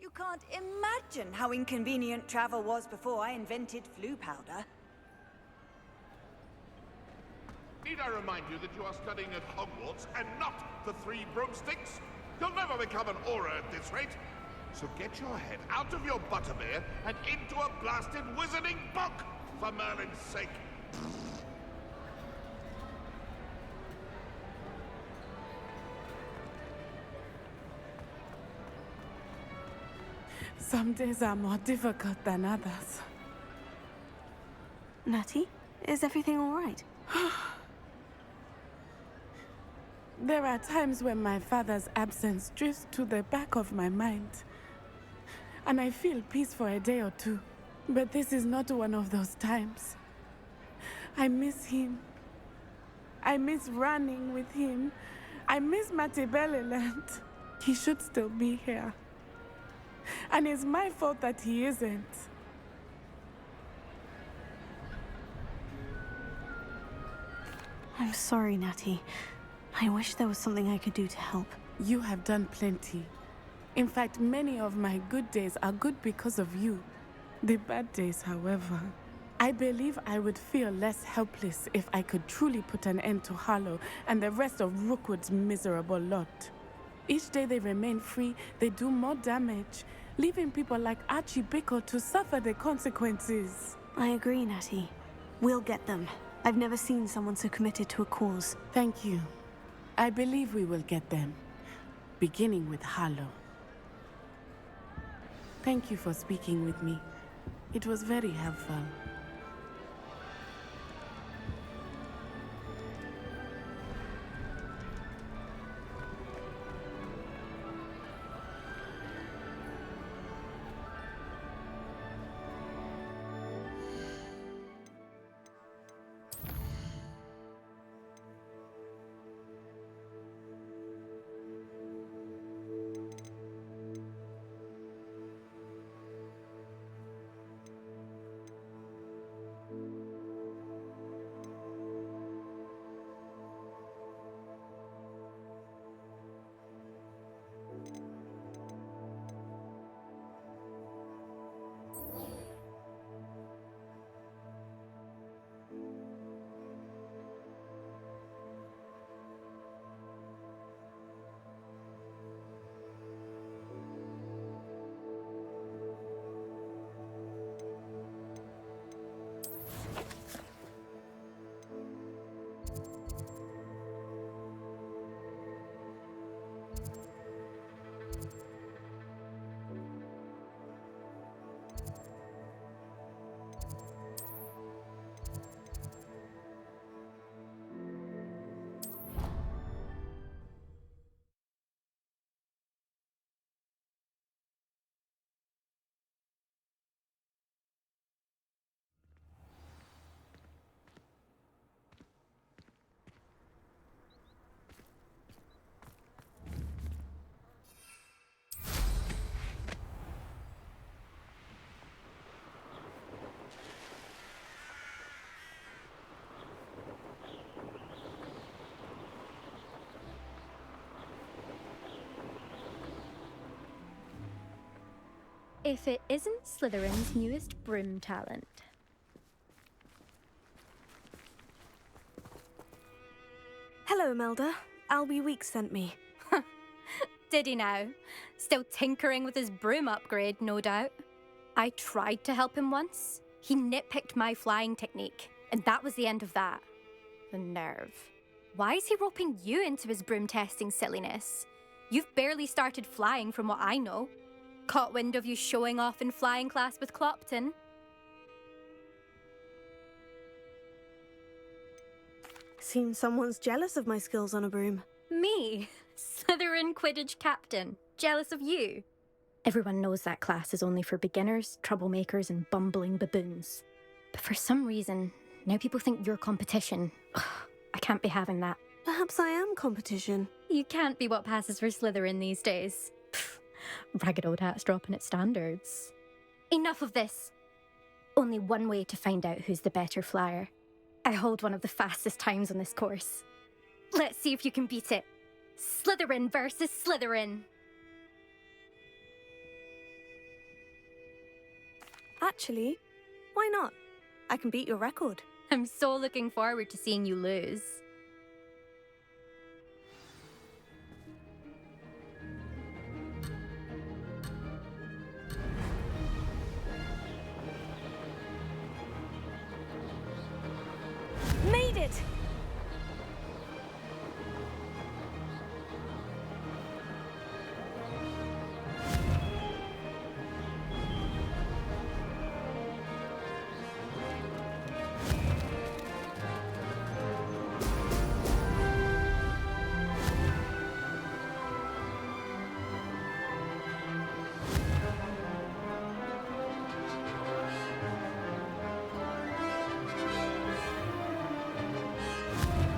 You can't imagine how inconvenient travel was before I invented flu powder. Need I remind you that you are studying at Hogwarts and not the Three Broomsticks? You'll never become an aura at this rate. So get your head out of your butterbeer and into a blasted wizarding book, for Merlin's sake. Some days are more difficult than others. Natty, is everything all right? There are times when my father's absence drifts to the back of my mind, and I feel peace for a day or two. But this is not one of those times. I miss him. I miss running with him. I miss Matibeleland. He should still be here. And it's my fault that he isn't. I'm sorry, Natty. I wish there was something I could do to help. You have done plenty. In fact, many of my good days are good because of you. The bad days, however, I believe I would feel less helpless if I could truly put an end to Harlow and the rest of Rookwood's miserable lot. Each day they remain free, they do more damage, leaving people like Archie Bickle to suffer the consequences. I agree, Natty. We'll get them. I've never seen someone so committed to a cause. Thank you. I believe we will get them, beginning with Harlow. Thank you for speaking with me. It was very helpful. If it isn't Slytherin's newest broom talent. Hello, Melda. Albie Weeks sent me. Did he now? Still tinkering with his broom upgrade, no doubt. I tried to help him once. He nitpicked my flying technique, and that was the end of that. The nerve. Why is he roping you into his broom testing silliness? You've barely started flying from what I know. Caught wind of you showing off in flying class with Clopton. Seems someone's jealous of my skills on a broom. Me? Slytherin Quidditch captain. Jealous of you? Everyone knows that class is only for beginners, troublemakers, and bumbling baboons. But for some reason, now people think you're competition. Ugh, I can't be having that. Perhaps I am competition. You can't be what passes for Slytherin these days. Pfft, ragged old hat's dropping its standards. Enough of this. Only one way to find out who's the better flyer. I hold one of the fastest times on this course. Let's see if you can beat it. Slytherin versus Slytherin. Actually, why not? I can beat your record. I'm so looking forward to seeing you lose. Made it!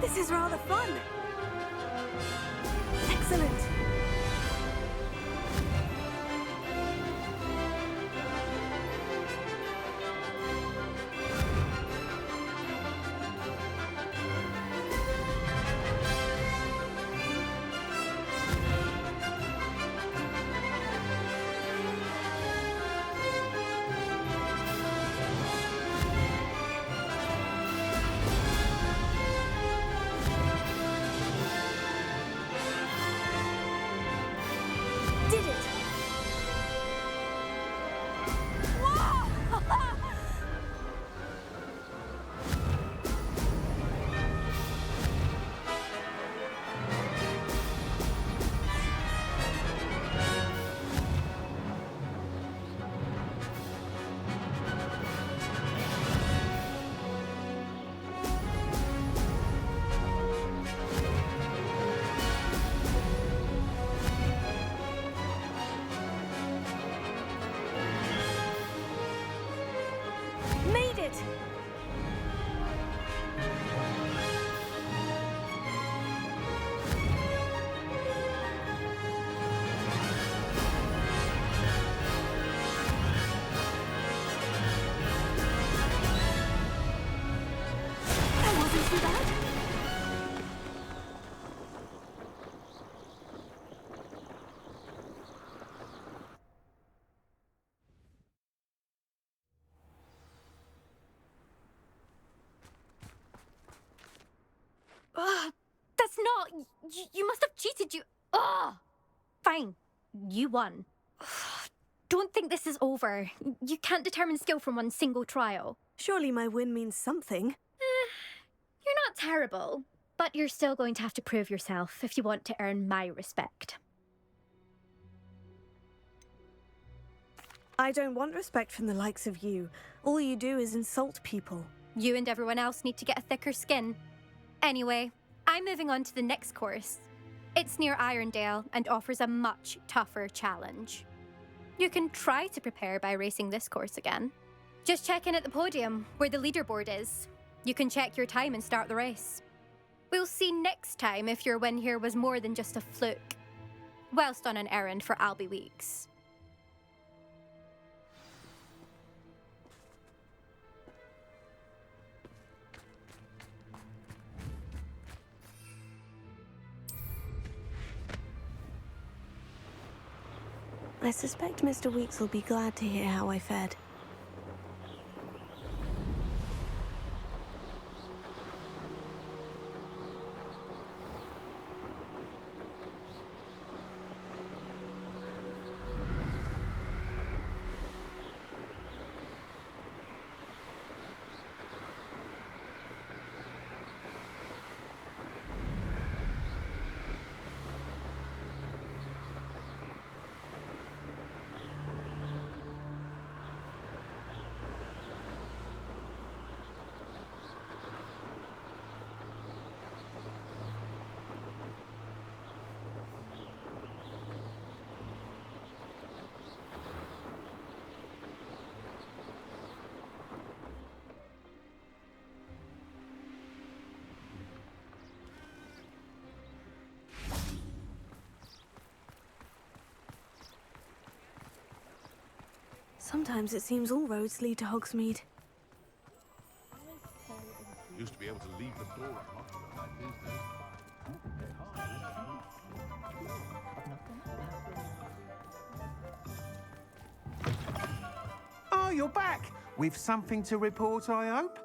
This is rather fun. Excellent. Did it! Made it! That wasn't too bad. Ugh, that's not... You must have cheated, you... Ugh! Fine. You won. Ugh, don't think this is over. You can't determine skill from one single trial. Surely my win means something. You're not terrible, but you're still going to have to prove yourself if you want to earn my respect. I don't want respect from the likes of you. All you do is insult people. You and everyone else need to get a thicker skin. Anyway, I'm moving on to the next course. It's near Irondale and offers a much tougher challenge. You can try to prepare by racing this course again. Just check in at the podium, where the leaderboard is. You can check your time and start the race. We'll see next time if your win here was more than just a fluke. Whilst on an errand for Albie Weeks. I suspect Mr. Weeks will be glad to hear how I fared. Sometimes it seems all roads lead to Hogsmeade. Used to be able to leave the door unlocked like this, Are you're back. With something to report, I hope?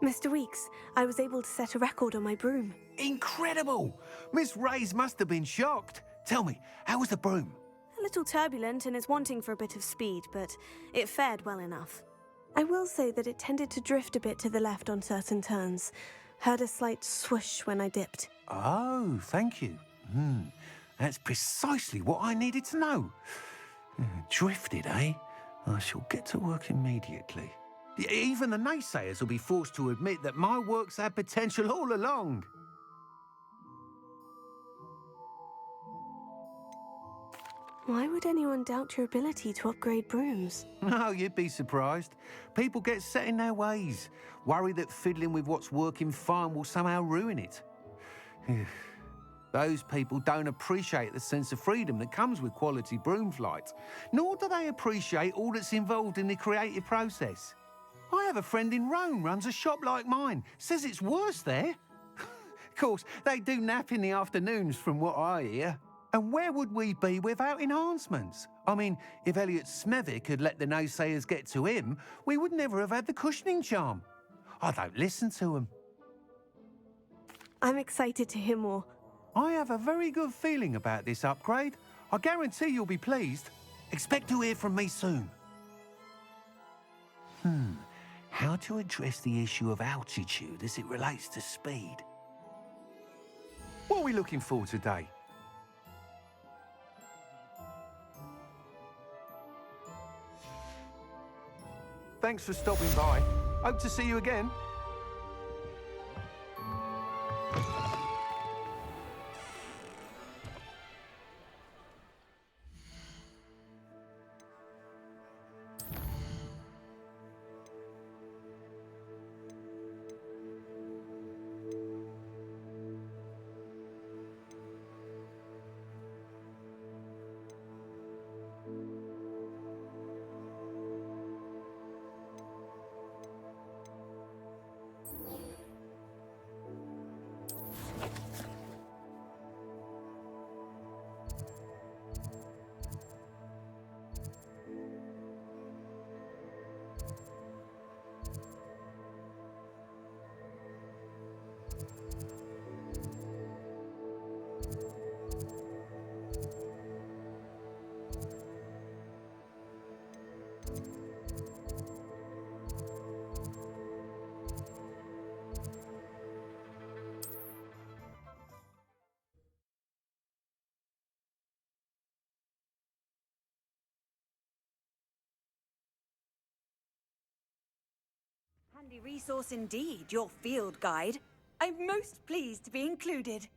Mr. Weeks, I was able to set a record on my broom. Incredible! Miss Reyes must have been shocked. Tell me, how was the broom? A little turbulent and is wanting for a bit of speed, but it fared well enough. I will say that it tended to drift a bit to the left on certain turns. Heard a slight swoosh when I dipped. Oh, thank you. That's precisely what I needed to know. Drifted, eh? I shall get to work immediately. Even the naysayers will be forced to admit that my work's had potential all along. Why would anyone doubt your ability to upgrade brooms? No, you'd be surprised. People get set in their ways, worry that fiddling with what's working fine will somehow ruin it. Those people don't appreciate the sense of freedom that comes with quality broom flight, nor do they appreciate all that's involved in the creative process. I have a friend in Rome runs a shop like mine, says it's worse there. Of course, they do nap in the afternoons from what I hear. And where would we be without enhancements? I mean, if Elliot Smethwick had let the naysayers get to him, we would never have had the cushioning charm. I don't listen to them. I'm excited to hear more. I have a very good feeling about this upgrade. I guarantee you'll be pleased. Expect to hear from me soon. How to address the issue of altitude as it relates to speed? What are we looking for today? Thanks for stopping by. Hope to see you again. Handy resource indeed, your field guide. I'm most pleased to be included.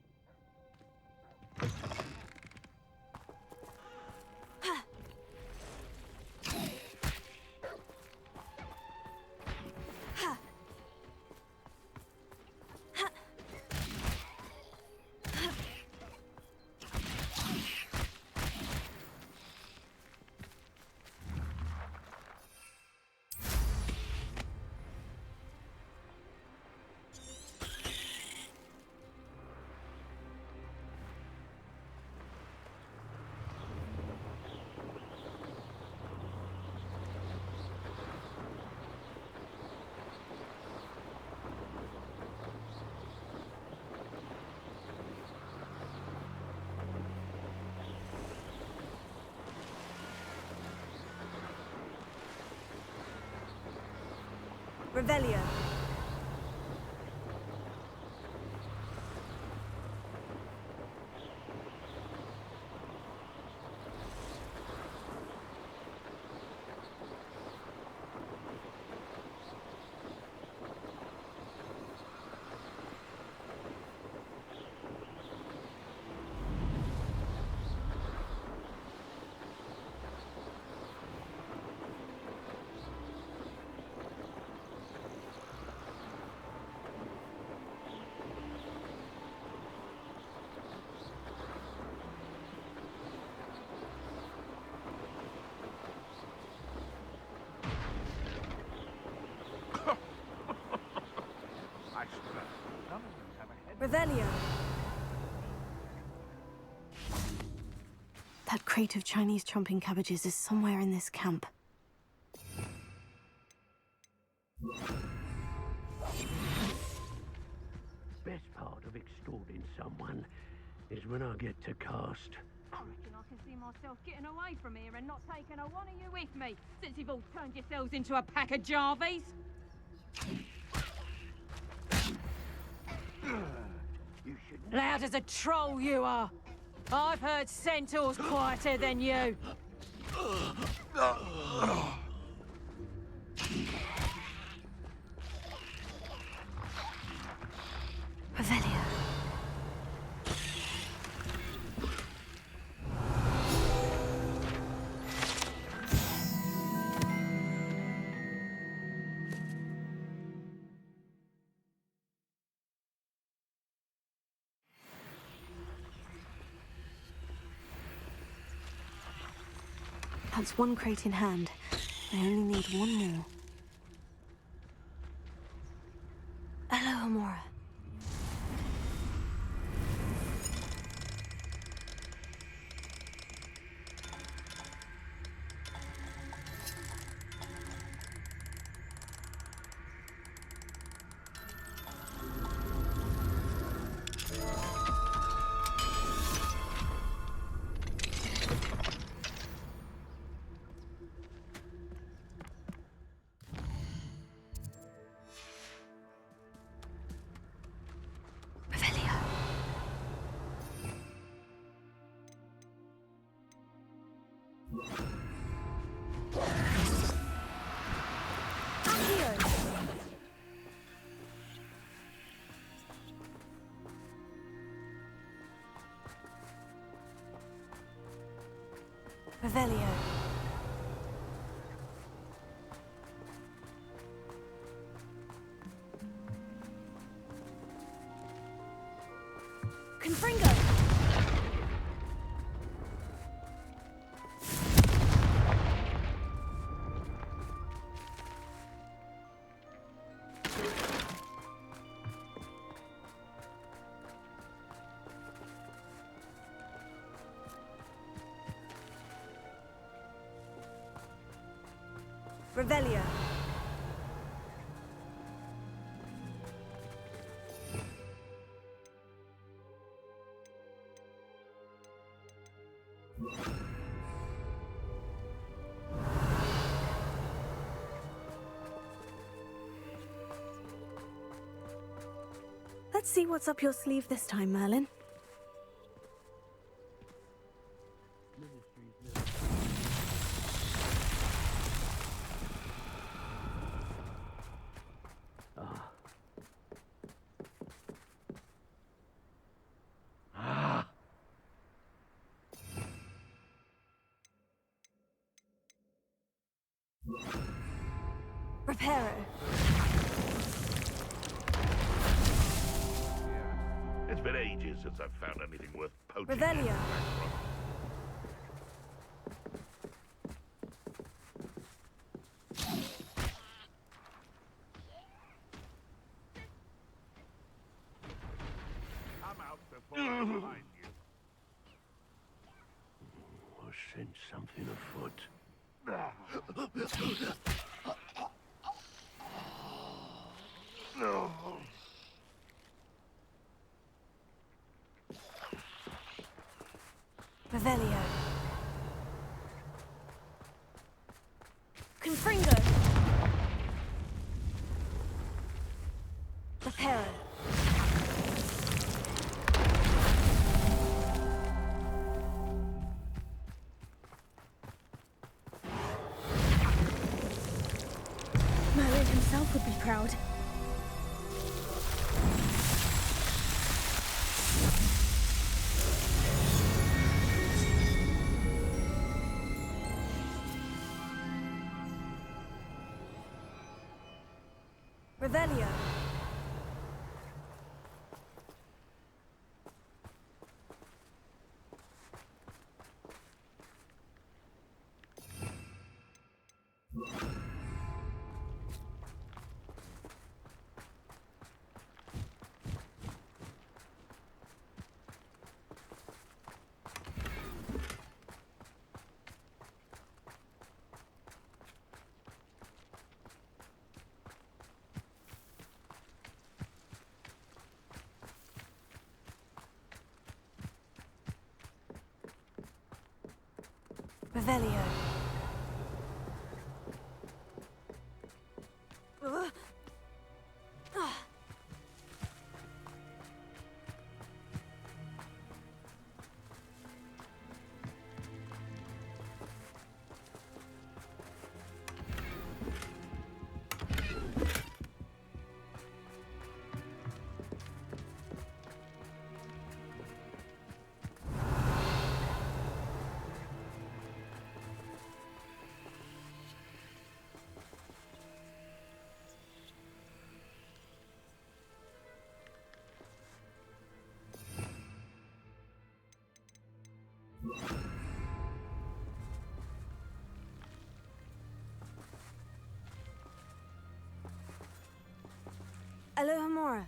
Revelio. Revelio. That crate of Chinese chomping cabbages is somewhere in this camp. Best part of extorting someone is when I get to cast. I reckon I can see myself getting away from here and not taking a one of you with me, since you've all turned yourselves into a pack of Jarvies. Loud as a troll you are. I've heard centaurs quieter than you. Revelio. That's one crate in hand. I only need one more. Hello, Amora. Revelio. Confringo! Revelio. Let's see what's up your sleeve this time, Merlin. Reparo. It's been ages since I've found anything worth poaching. Revelio. Come out before I find you. I sense something afoot. No. Revelio. Confringo. Reparo. Merlin himself would be proud. Revelio. Revelio. Alohomora.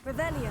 Revelio.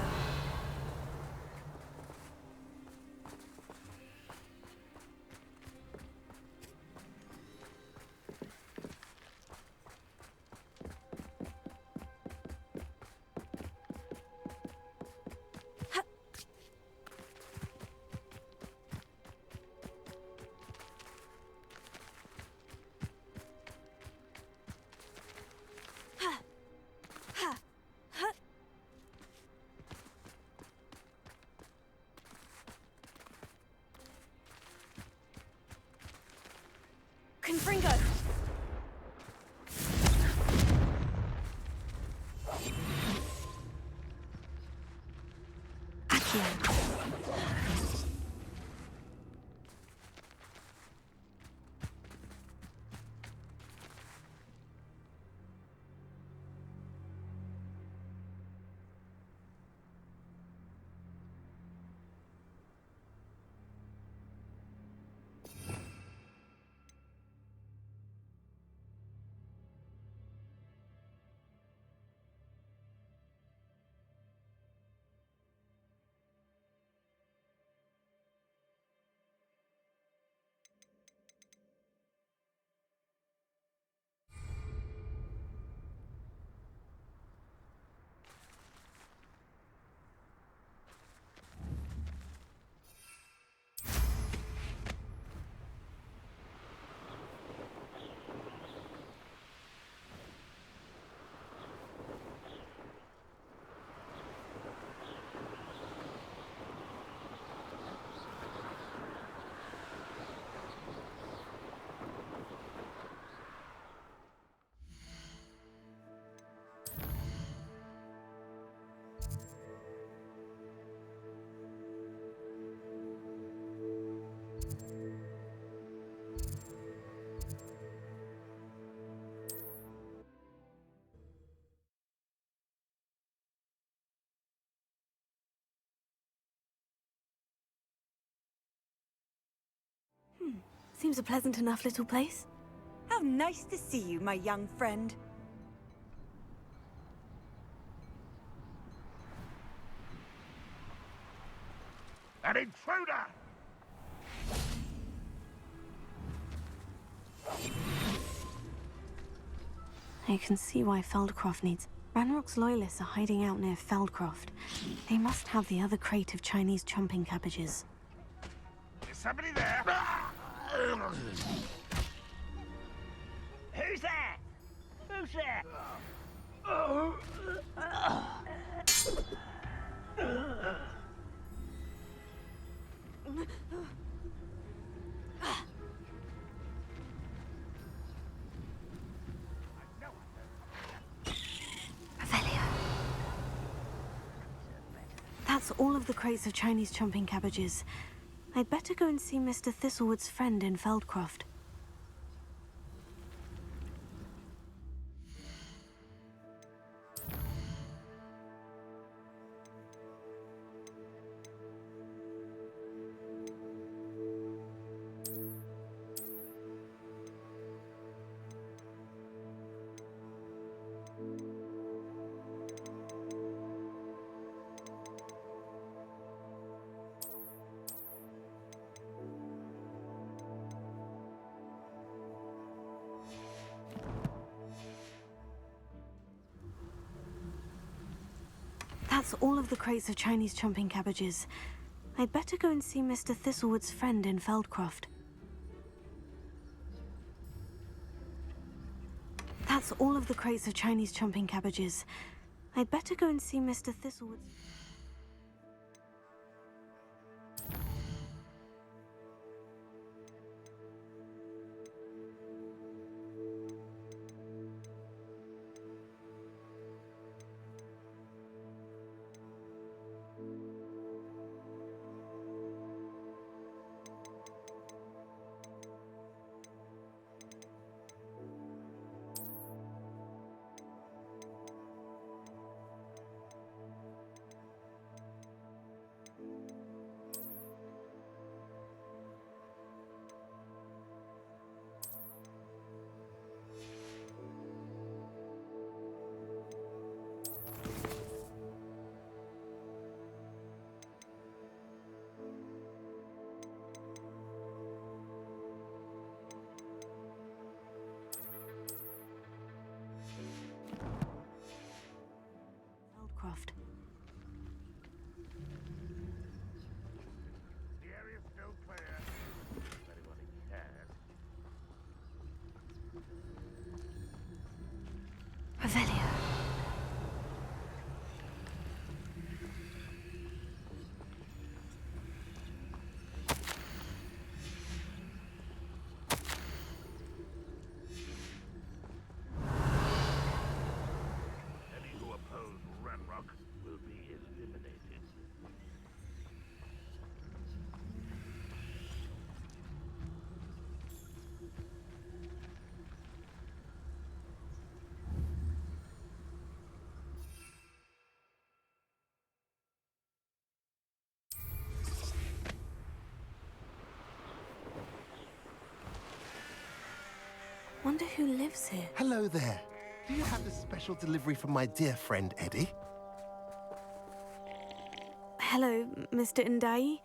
Confringo! Accio. Seems a pleasant enough little place. How nice to see you, my young friend. An intruder! I can see why Feldcroft needs... Ranrock's loyalists are hiding out near Feldcroft. They must have the other crate of Chinese chomping cabbages. Is somebody there? Who's that? Who's that? That's That's all of the crates of Chinese chomping cabbages. I'd better go and see Mr. Thistlewood's friend in Feldcroft. That's all of the crates of Chinese chomping cabbages. I'd better go and see Mr. Thistlewood's friend in Feldcroft. That's all of the crates of Chinese chomping cabbages. I'd better go and see Mr. Thistlewood's... Feldcroft. The area's still clear. If anybody cares. Revelio. Any who oppose Ranrock will be eliminated. Wonder who lives here. Hello there. Do you have a special delivery from my dear friend Eddie? Hello, Mr. Ndai.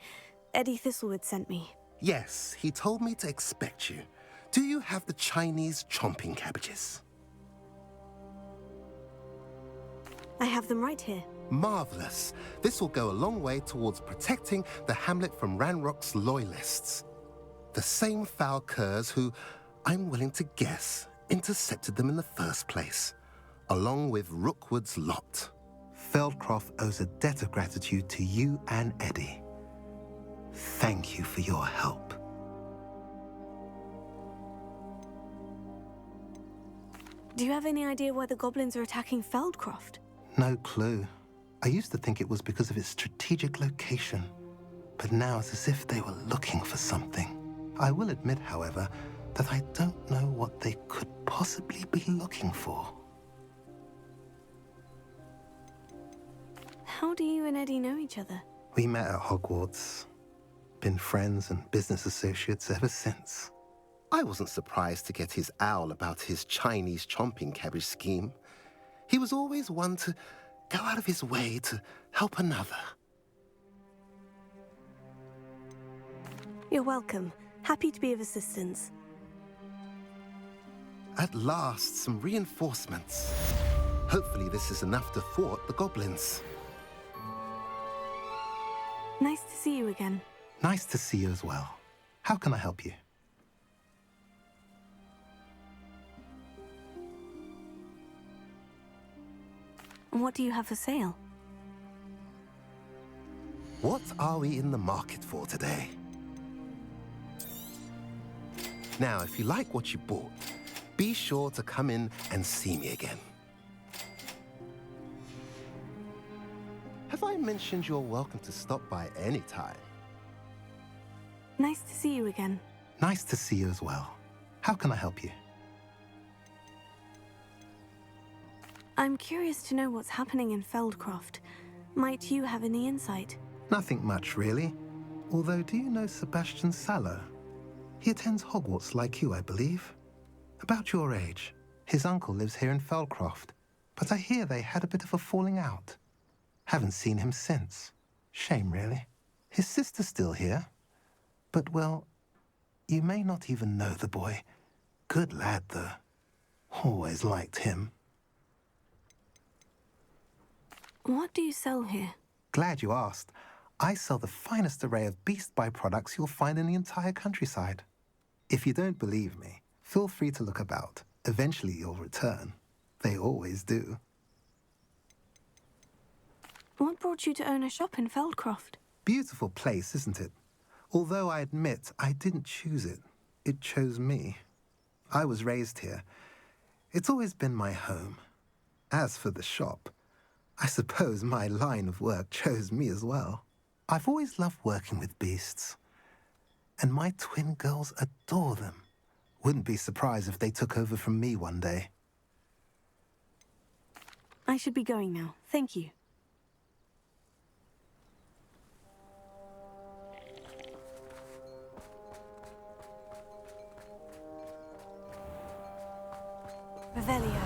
Eddie Thistlewood sent me. Yes, he told me to expect you. Do you have the Chinese chomping cabbages? I have them right here. Marvelous. This will go a long way towards protecting the hamlet from Ranrock's loyalists. The same foul curs who, I'm willing to guess, intercepted them in the first place, along with Rookwood's lot. Feldcroft owes a debt of gratitude to you and Eddie. Thank you for your help. Do you have any idea why the goblins are attacking Feldcroft? No clue. I used to think it was because of its strategic location, but now it's as if they were looking for something. I will admit, however, that I don't know what they could possibly be looking for. How do you and Eddie know each other? We met at Hogwarts. Been friends and business associates ever since. I wasn't surprised to get his owl about his Chinese chomping cabbage scheme. He was always one to go out of his way to help another. You're welcome. Happy to be of assistance. At last, some reinforcements. Hopefully this is enough to thwart the goblins. Nice to see you again. Nice to see you as well. How can I help you? What do you have for sale? What are we in the market for today? Now, if you like what you bought, be sure to come in and see me again. Have I I mentioned you're welcome to stop by any time. Nice to see you again. Nice to see you as well. How can I help you? I'm curious to know what's happening in Feldcroft. Might you have any insight? Nothing much, really. Although, do you know Sebastian Sallow? He attends Hogwarts like you, I believe. About your age. His uncle lives here in Feldcroft, but I hear they had a bit of a falling out. Haven't seen him since. Shame, really. His sister's still here. But, well, you may not even know the boy. Good lad, though. Always liked him. What do you sell here? Glad you asked. I sell the finest array of beast byproducts you'll find in the entire countryside. If you don't believe me, feel free to look about. Eventually you'll return. They always do. What brought you to own a shop in Feldcroft? Beautiful place, isn't it? Although I admit I didn't choose it. It chose me. I was raised here. It's always been my home. As for the shop, I suppose my line of work chose me as well. I've always loved working with beasts. And my twin girls adore them. Wouldn't be surprised if they took over from me one day. I should be going now. Thank you. Revelio.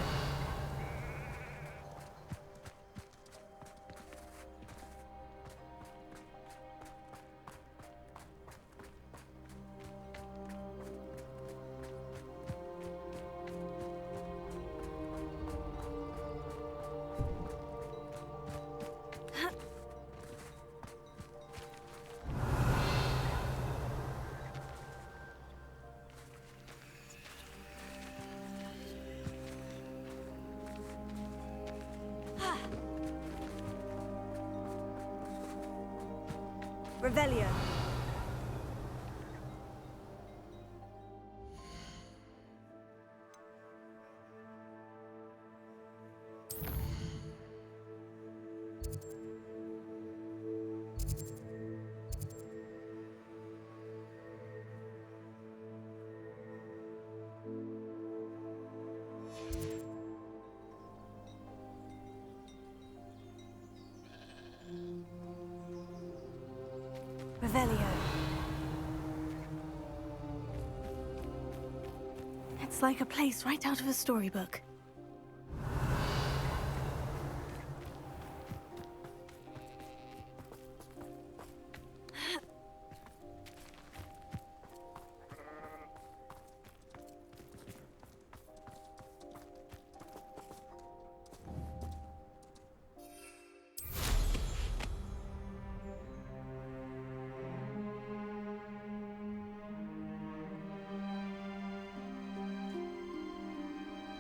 Revelio. Revelio. It's like a place right out of a storybook.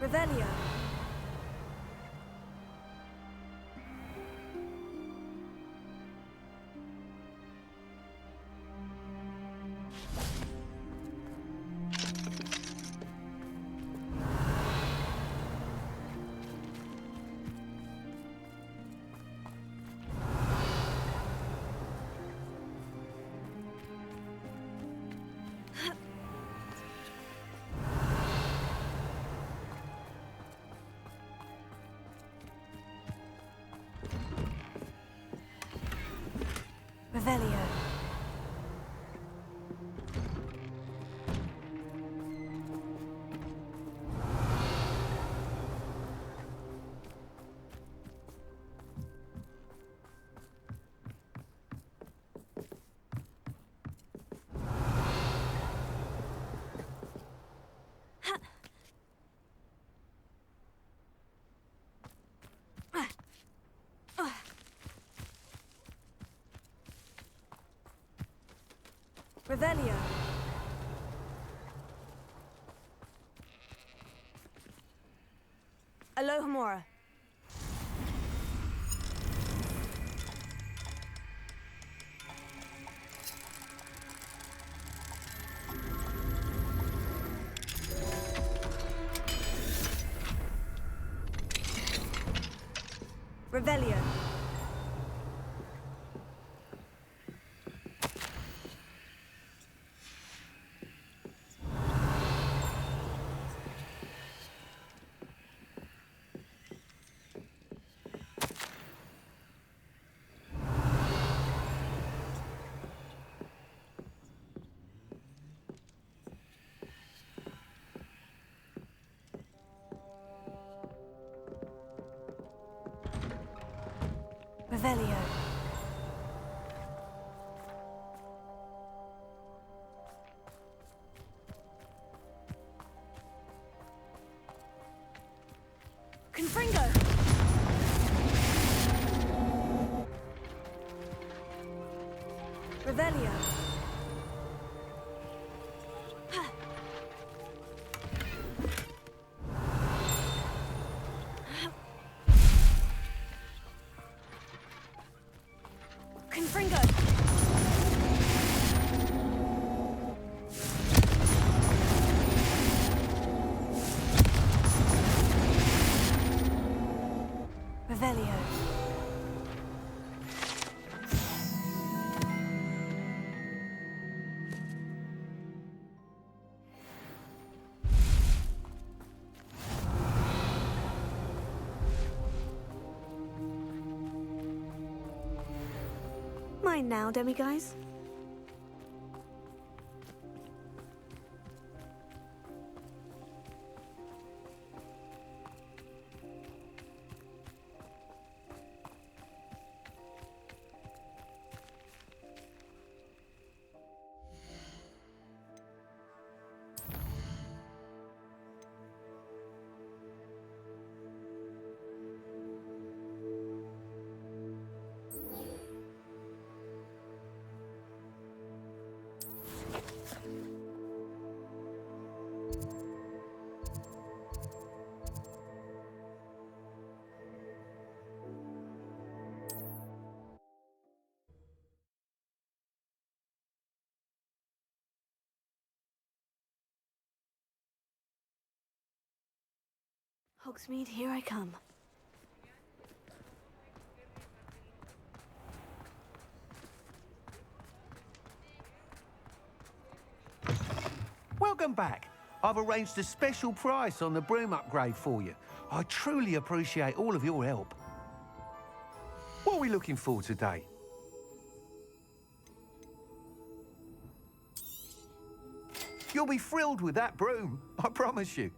Revelio. Revelio. Revelio. Alohomora. Revelio. Revelio. Confringo! Revelio. Confringo! Revelio. Mine now, demiguise. Hogsmeade, here I come. Welcome back. I've arranged a special price on the broom upgrade for you. I truly appreciate all of your help. What are we looking for today? You'll be thrilled with that broom, I promise you.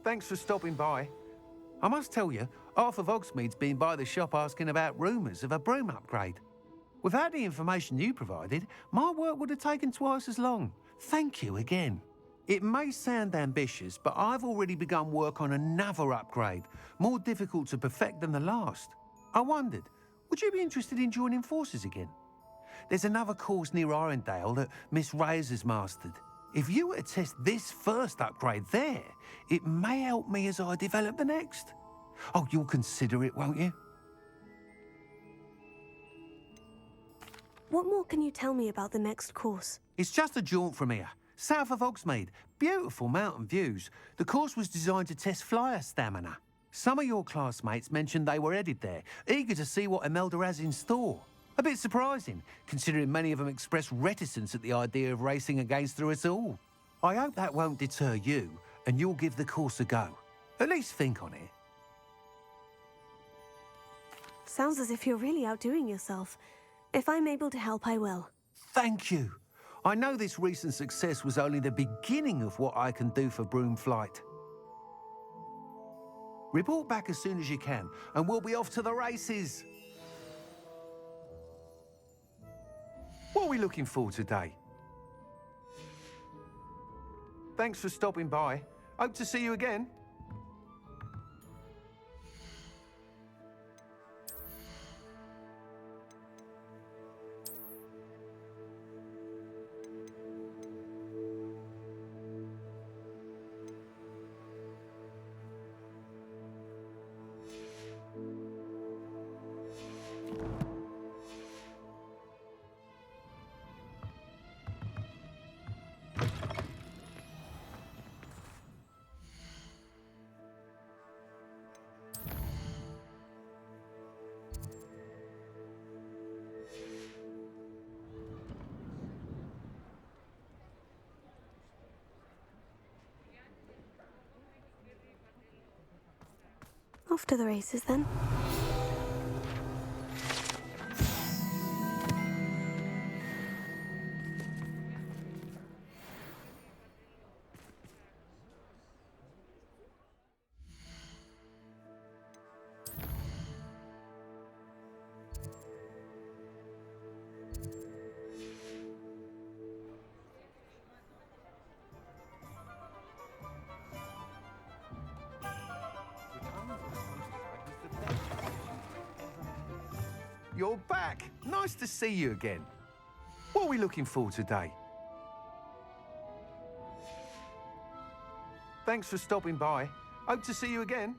Thanks for stopping by. I must tell you, half of Hogsmeade's been by the shop asking about rumours of a broom upgrade. Without the information you provided, my work would have taken twice as long. Thank you again. It may sound ambitious, but I've already begun work on another upgrade, more difficult to perfect than the last. I wondered, would you be interested in joining forces again? There's another course near Arendelle that Miss Reyes has mastered. If you were to test this first upgrade there, it may help me as I develop the next. Oh, you'll consider it, won't you? What more can you tell me about the next course? It's just a jaunt from here, south of Hogsmeade. Beautiful mountain views. The course was designed to test flyer stamina. Some of your classmates mentioned they were headed there, eager to see what Imelda has in store. A bit surprising, considering many of them expressed reticence at the idea of racing against her at all. I hope that won't deter you, and you'll give the course a go. At least think on it. Sounds as if you're really outdoing yourself. If I'm able to help, I will. Thank you. I know this recent success was only the beginning of what I can do for Broomflight. Report back as soon as you can, and we'll be off to the races. What are we looking for today? Thanks for stopping by. Hope to see you again. Off to the races, then. you're back. Nice to see you again. What are we looking for today? Thanks for stopping by. Hope to see you again.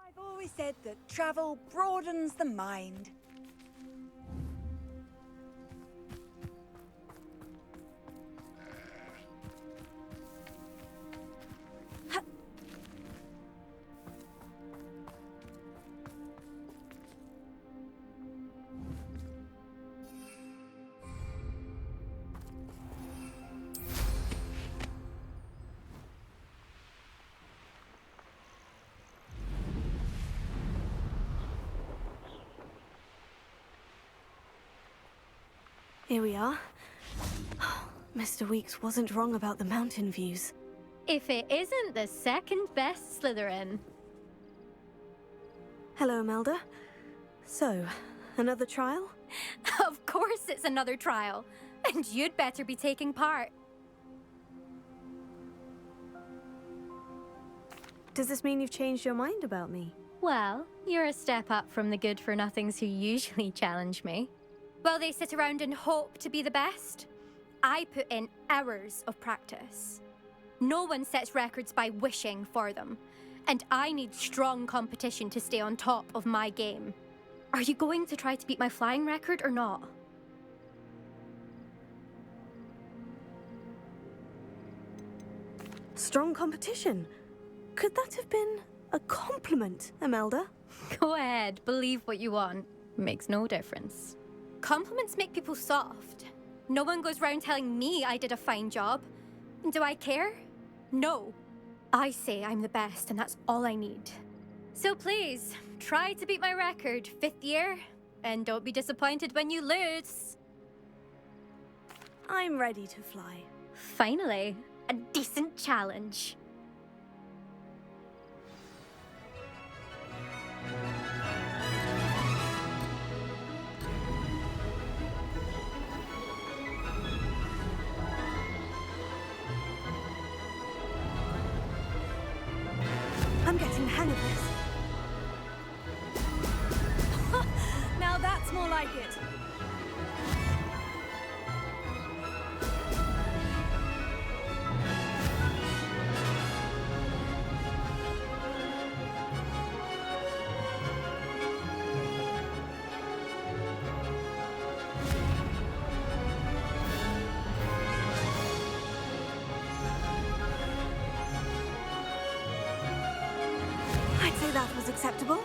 I've always said that travel broadens the mind. Here we are. Mr. Weeks wasn't wrong about the mountain views. If it isn't the second best Slytherin. Hello, Imelda. So, another trial? Of course it's another trial. And you'd better be taking part. Does this mean you've changed your mind about me? Well, you're a step up from the good-for-nothings who usually challenge me. While they sit around and hope to be the best, I put in hours of practice. No one sets records by wishing for them, and I need strong competition to stay on top of my game. Are you going to try to beat my flying record or not? Strong competition? Could that have been a compliment, Imelda? Go ahead, believe what you want. Makes no difference. Compliments make people soft. No one goes round telling me I did a fine job. Do I care? No. I say I'm the best, and that's all I need. So please, try to beat my record, 5th year, and don't be disappointed when you lose. I'm ready to fly. Finally, a decent challenge. I'm getting the hang of this. Now that's more like it. I'd say that was acceptable.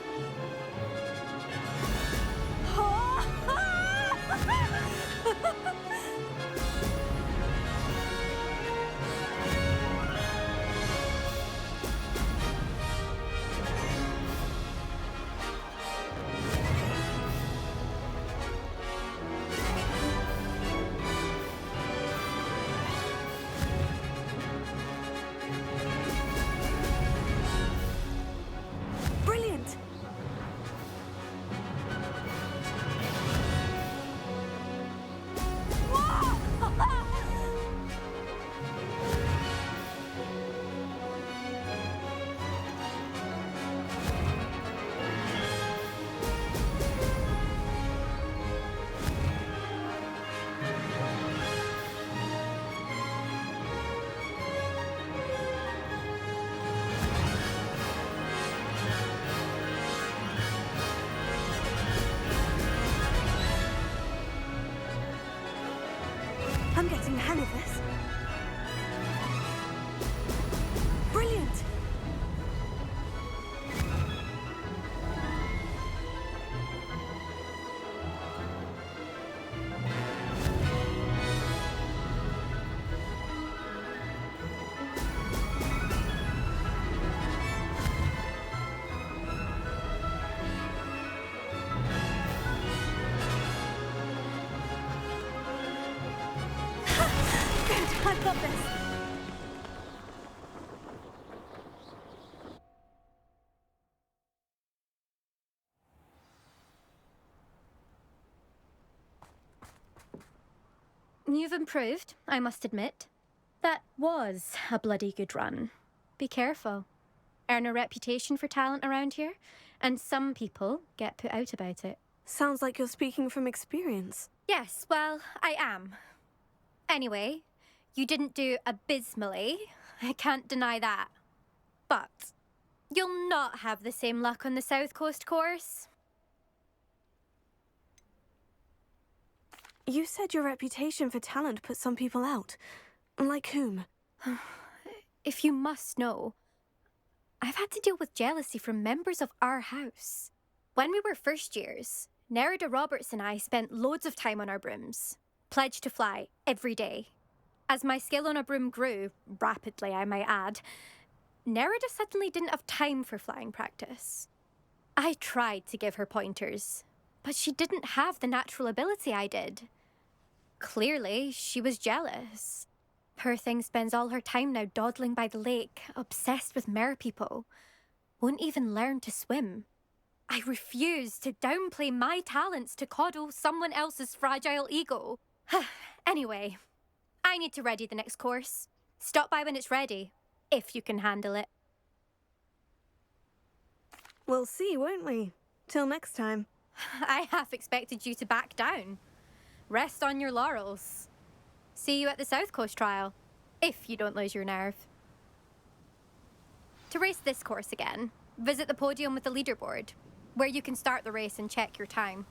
I've got this. You've improved, I must admit. That was a bloody good run. Be careful. Earn a reputation for talent around here, and some people get put out about it. Sounds like you're speaking from experience. Yes, well, I am. Anyway, you didn't do abysmally. I can't deny that. But you'll not have the same luck on the South Coast course. You said your reputation for talent put some people out. Like whom? If you must know, I've had to deal with jealousy from members of our house. When we were first years, Nerida Roberts and I spent loads of time on our brooms, pledged to fly every day. As my skill on a broom grew, rapidly I might add, Nerida suddenly didn't have time for flying practice. I tried to give her pointers, but she didn't have the natural ability I did. Clearly, she was jealous. Poor thing spends all her time now dawdling by the lake, obsessed with merpeople. Won't even learn to swim. I refuse to downplay my talents to coddle someone else's fragile ego. Anyway, I need to ready the next course. Stop by when it's ready, if you can handle it. We'll see, won't we? Till next time. I half expected you to back down. Rest on your laurels. See you at the South Coast trial, if you don't lose your nerve. To race this course again, visit the podium with the leaderboard, where you can start the race and check your time.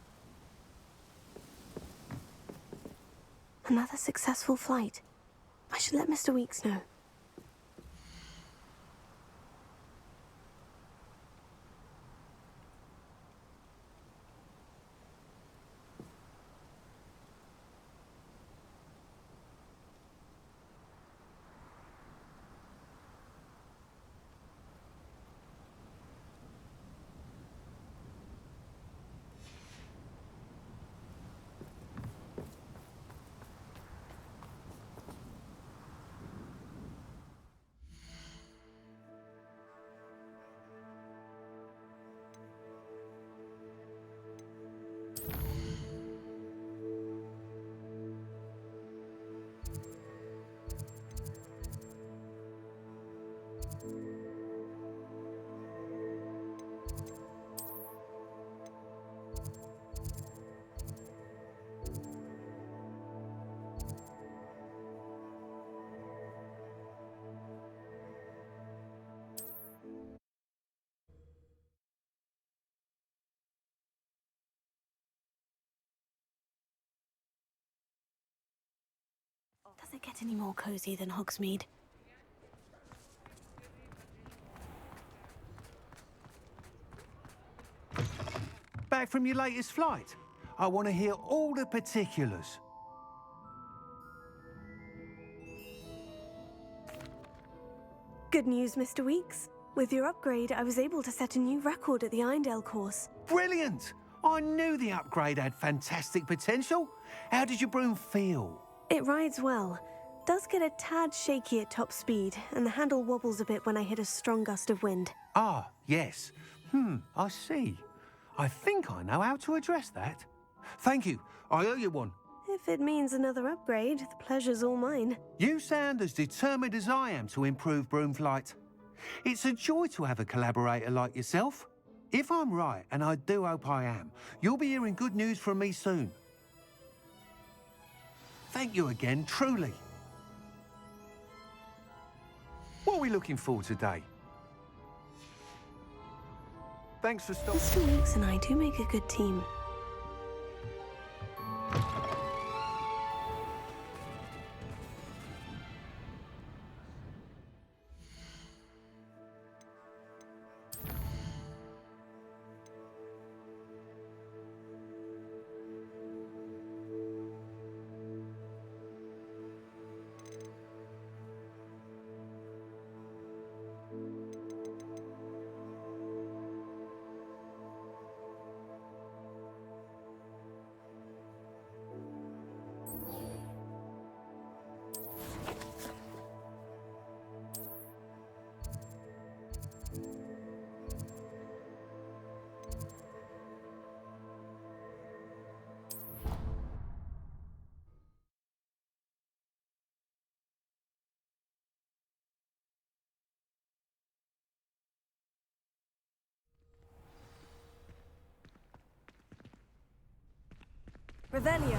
Another successful flight. I should let Mr. Weeks know. Does it get any more cozy than Hogsmeade? Back from your latest flight? I want to hear all the particulars. Good news, Mr. Weeks. With your upgrade, I was able to set a new record at the Irondale course. Brilliant! I knew the upgrade had fantastic potential. How did your broom feel? It rides well. Does get a tad shaky at top speed, and the handle wobbles a bit when I hit a strong gust of wind. Ah, yes. I see. I think I know how to address that. Thank you. I owe you one. If it means another upgrade, the pleasure's all mine. You sound as determined as I am to improve broom flight. It's a joy to have a collaborator like yourself. If I'm right, and I do hope I am, you'll be hearing good news from me soon. Thank you again, truly. What are we looking for today? Thanks for stopping. Mr. Weeks and I do make a good team. Revelio.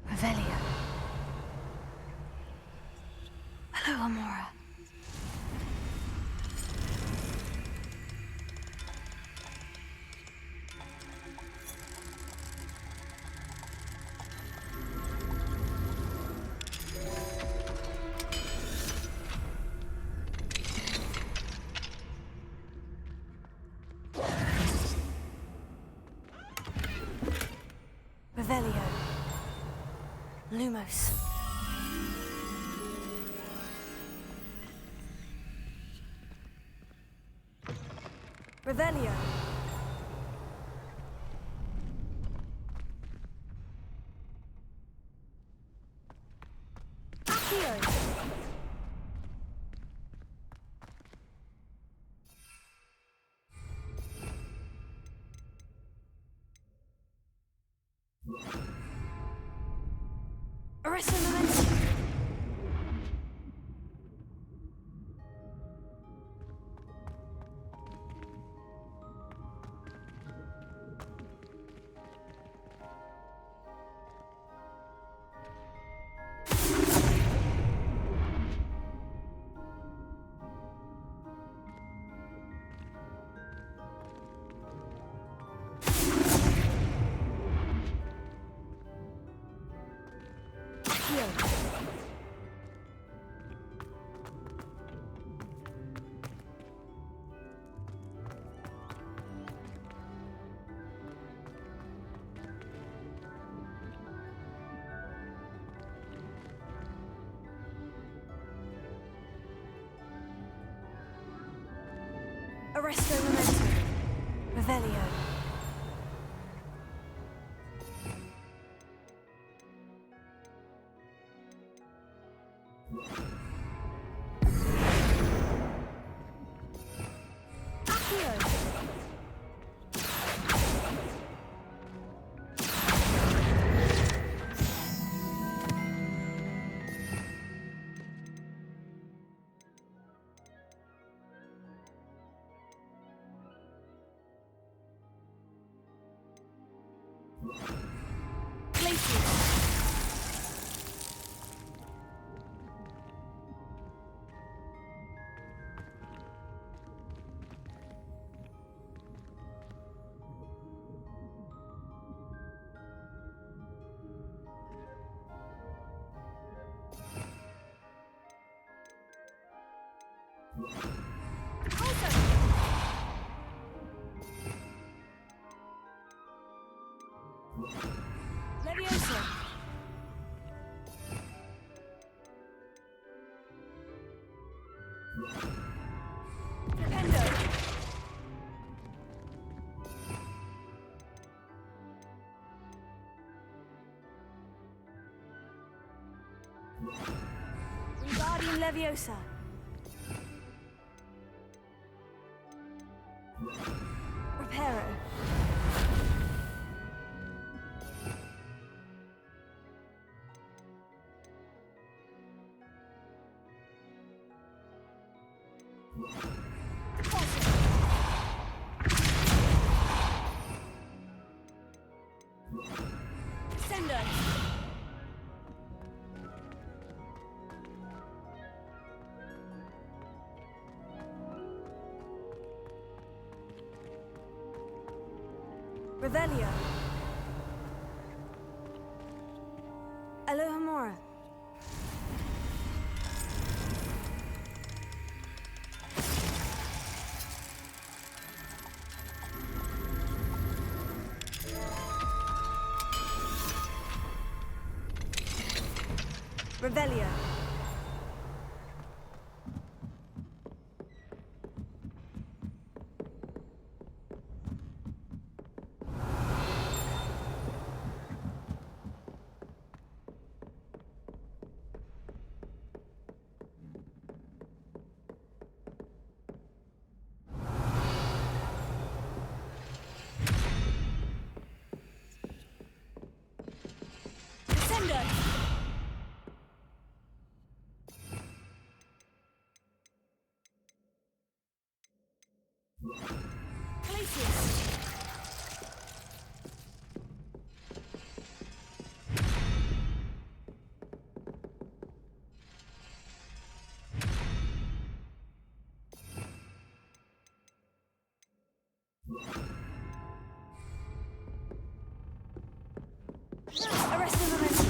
Revelio. Hello, Amora. Revelio. Lumos. Revelio. Accio. Arresto momentum. Arresto momentum. Revelio. Leviosa. Flipendo. Wingardium Leviosa. Reparo. Sender. Revelio. Alohomora. Revelio. Arrest the momentum.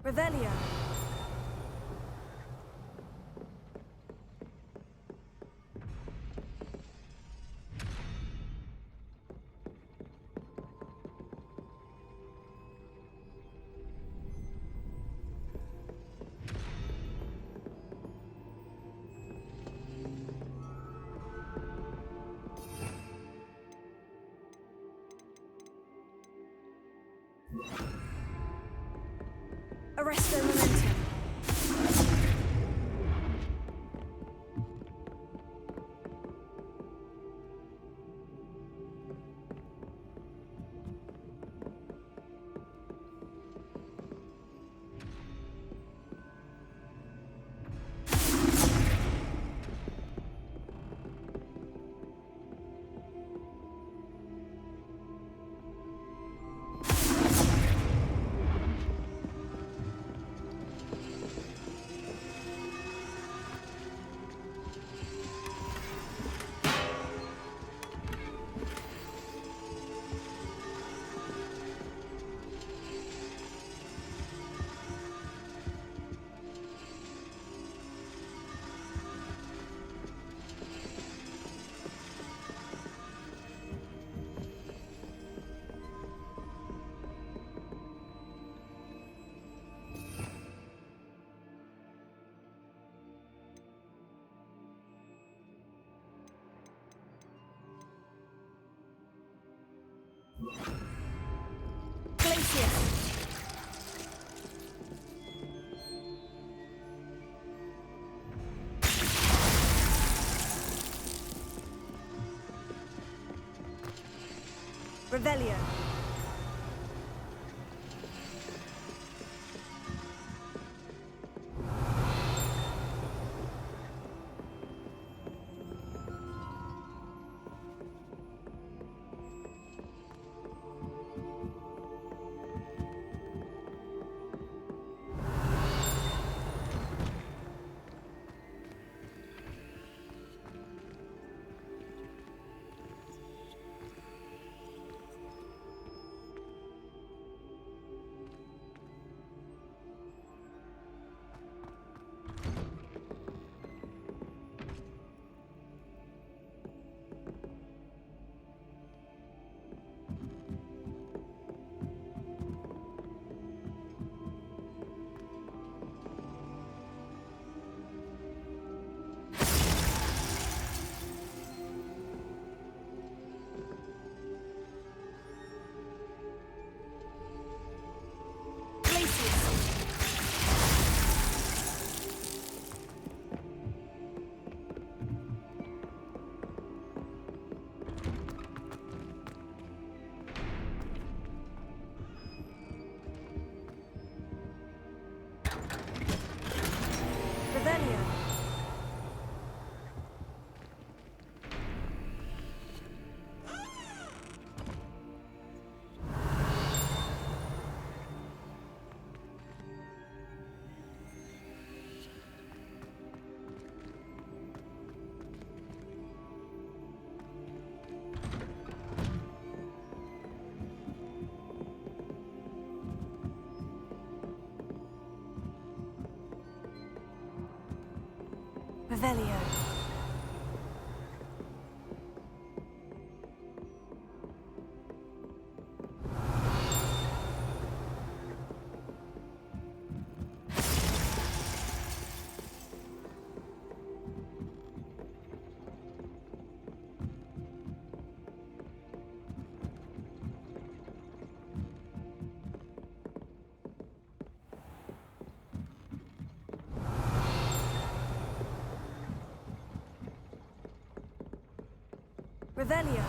Revelio. Arrest the momentum. Glacier. Revelio. Revelio. Revelio.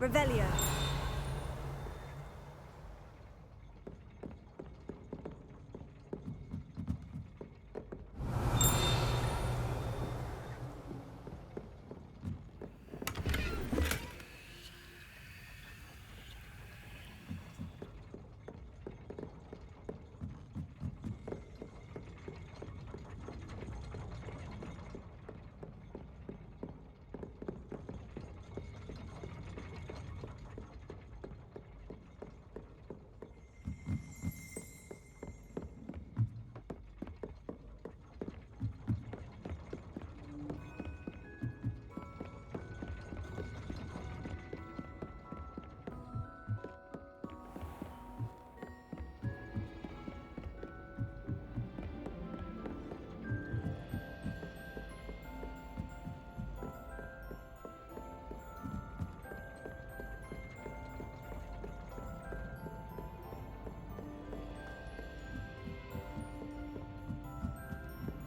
Revelio.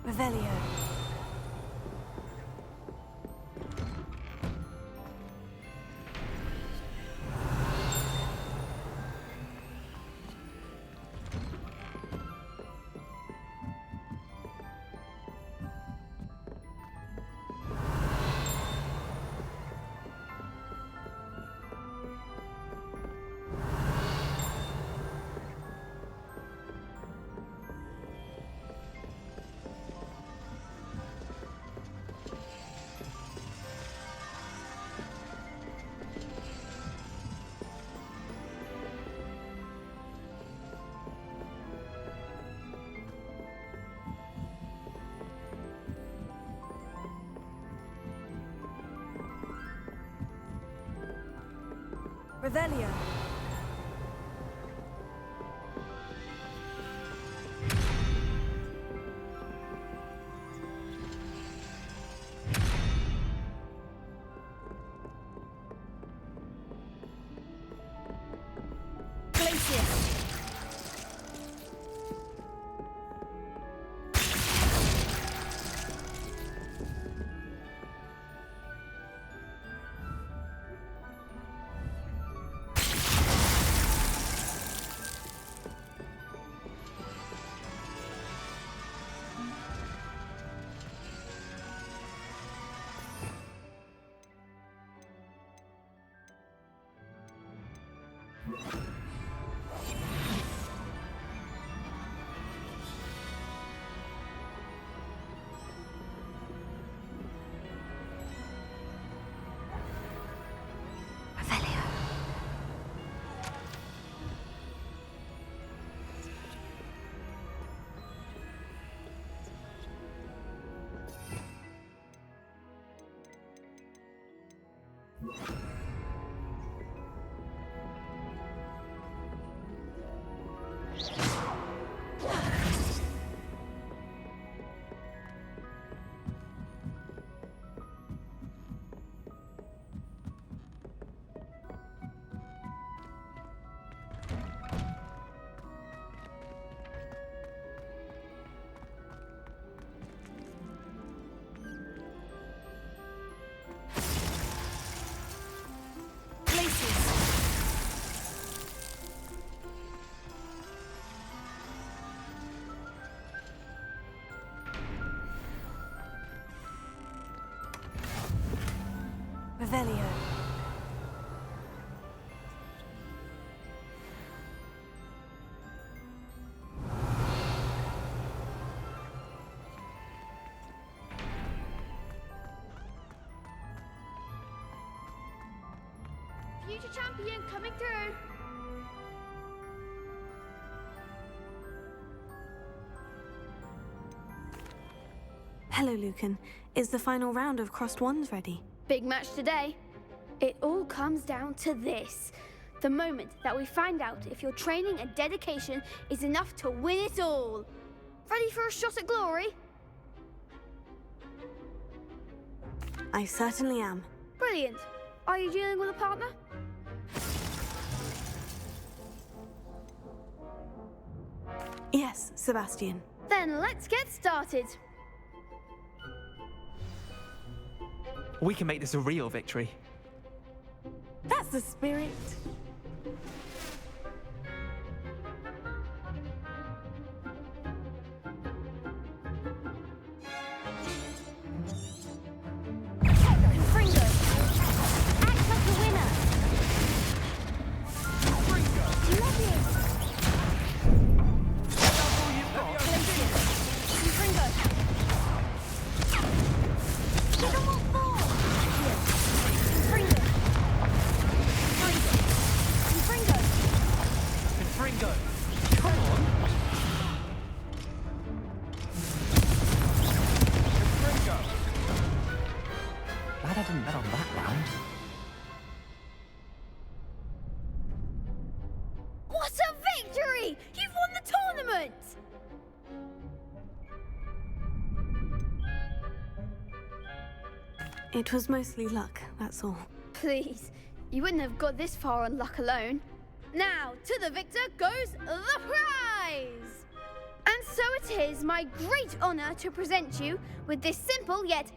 Revelio. Revelio. Incendio. Future champion coming through. Hello, Lucan. Is the final round of Crossed Wands ready? Big match today. It all comes down to this. The moment that we find out if your training and dedication is enough to win it all. Ready for a shot at glory? I certainly am. Brilliant. Are you dealing with a partner? Yes, Sebastian. Then let's get started. We can make this a real victory. That's the spirit. Glad I didn't bet on that round. What a victory! You've won the tournament! It was mostly luck, that's all. Please, you wouldn't have got this far on luck alone. Now, to the victor goes the prize! And so it is my great honor to present you with this simple yet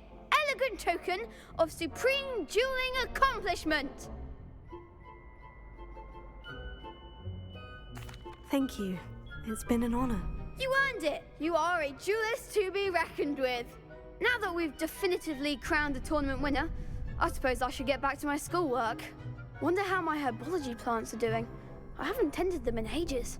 elegant token of supreme dueling accomplishment. Thank you. It's been an honor. You earned it. You are a duelist to be reckoned with. Now that we've definitively crowned the tournament winner, I suppose I should get back to my schoolwork. Wonder how my herbology plants are doing. I haven't tended them in ages.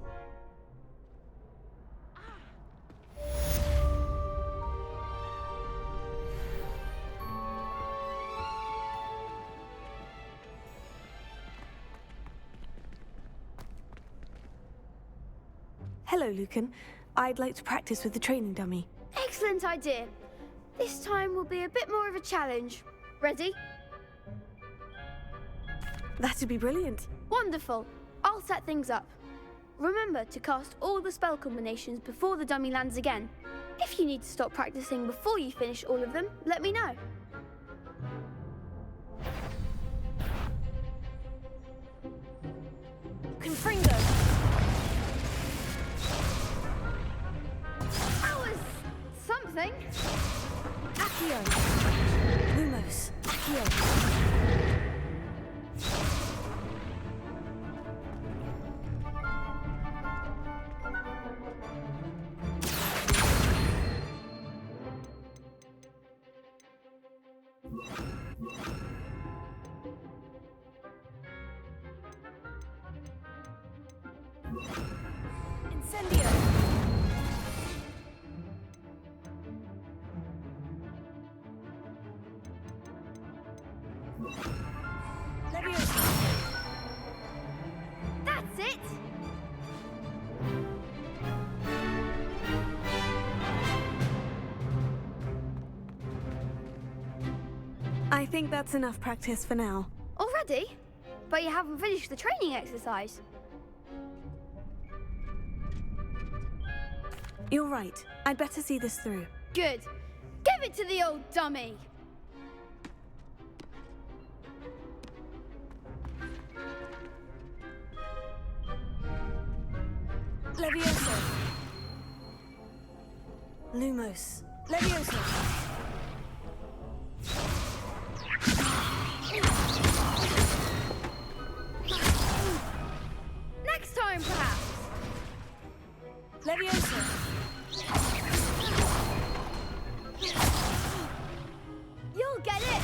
Hello, Lucan. I'd like to practice with the training dummy. Excellent idea. This time will be a bit more of a challenge. Ready? That'd be brilliant. Wonderful. I'll set things up. Remember to cast all the spell combinations before the dummy lands again. If you need to stop practicing before you finish all of them, let me know. Confringo! That was something. Accio! Lumos! Accio! Incendio! Leviosa! That's it! I think that's enough practice for now. Already? But you haven't finished the training exercise. You're right. I'd better see this through. Good. Give it to the old dummy! Leviosa! Lumos! Leviosa! Next time, perhaps! Leviosa! You'll get it!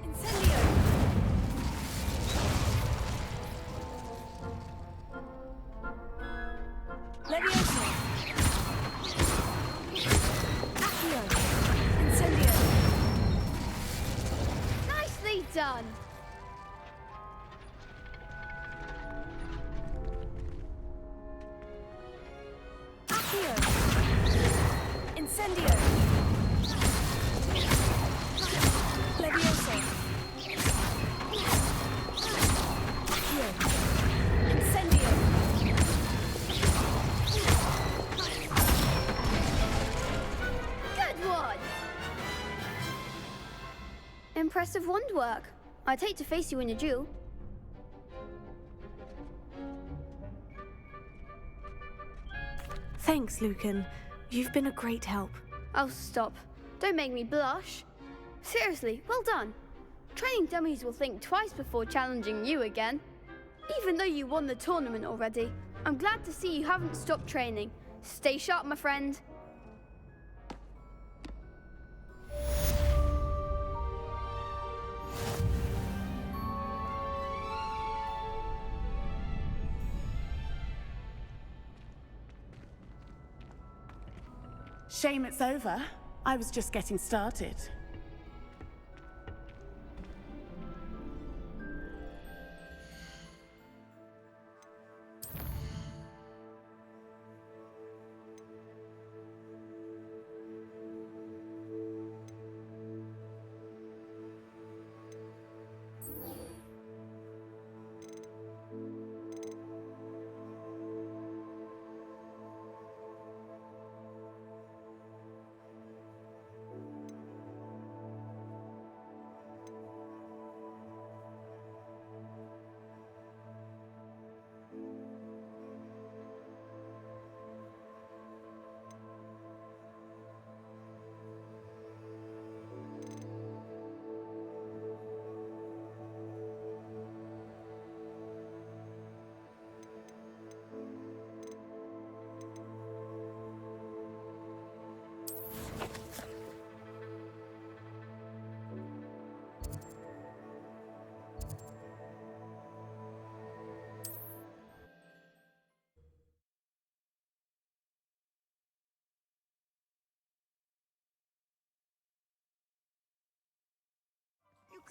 Incendio! Levioso! Accio! Incendio! Nicely done! Accio! Incendio! Levioso! Accio! Incendio! Good one! Impressive wand work. I'd hate to face you in a duel. Thanks, Lucan. You've been a great help. Oh, stop. Don't make me blush. Seriously, well done. Training dummies will think twice before challenging you again. Even though you won the tournament already, I'm glad to see you haven't stopped training. Stay sharp, my friend. Shame it's over. I was just getting started.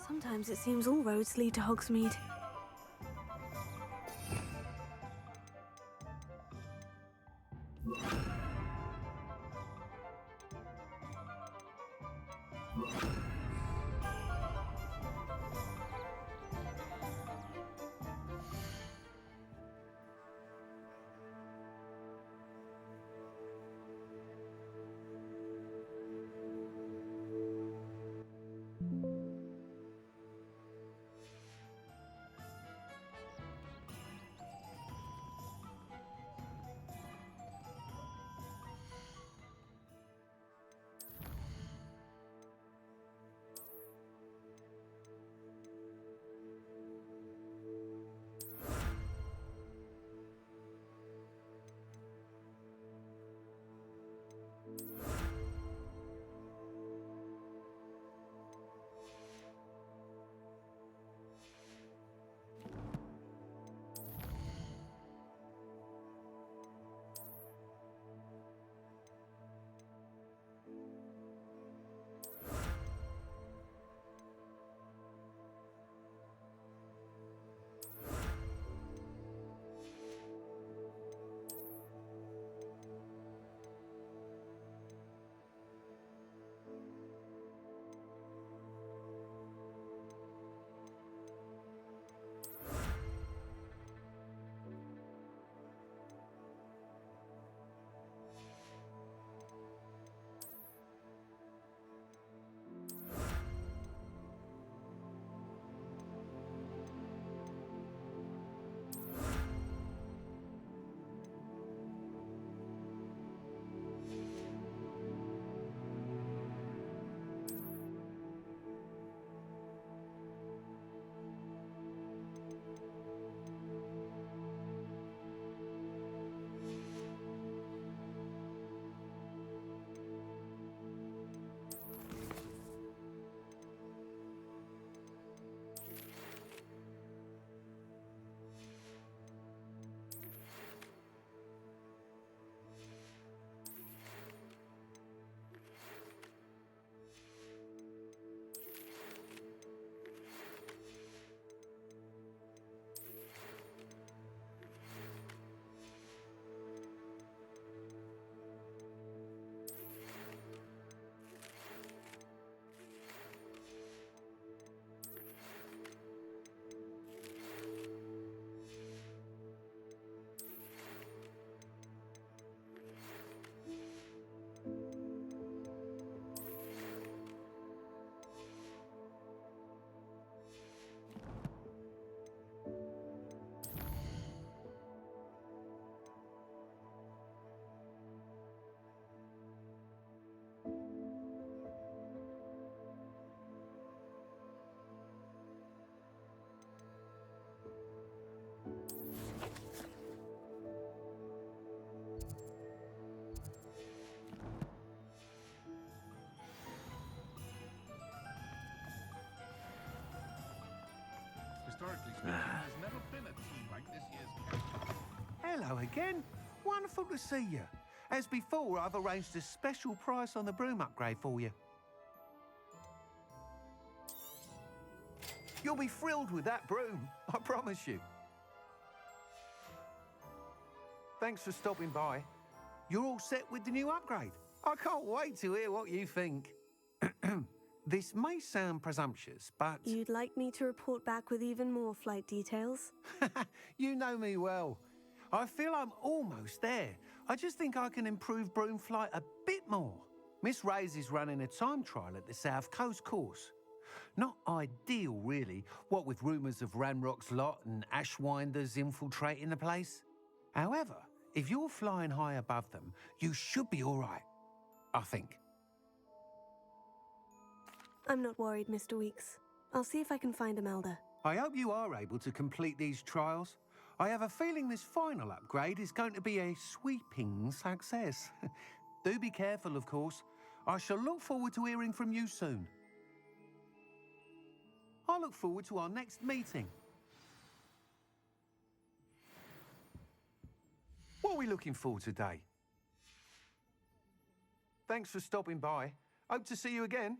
Sometimes it seems all roads lead to Hogsmeade. Historically speaking, there's never been a team like this year's. Hello again. Wonderful to see you. As before, I've arranged a special price on the broom upgrade for you. You'll be thrilled with that broom, I promise you. Thanks for stopping by. You're all set with the new upgrade. I can't wait to hear what you think. This may sound presumptuous, but... You'd like me to report back with even more flight details? You know me well. I feel I'm almost there. I just think I can improve broom flight a bit more. Miss Ray's is running a time trial at the South Coast course. Not ideal, really, what with rumours of Ranrock's lot and Ashwinders infiltrating the place. However, if you're flying high above them, you should be all right, I think. I'm not worried, Mr. Weeks. I'll see if I can find Imelda. I hope you are able to complete these trials. I have a feeling this final upgrade is going to be a sweeping success. Do be careful, of course. I shall look forward to hearing from you soon. I look forward to our next meeting. What are we looking for today? Thanks for stopping by. Hope to see you again.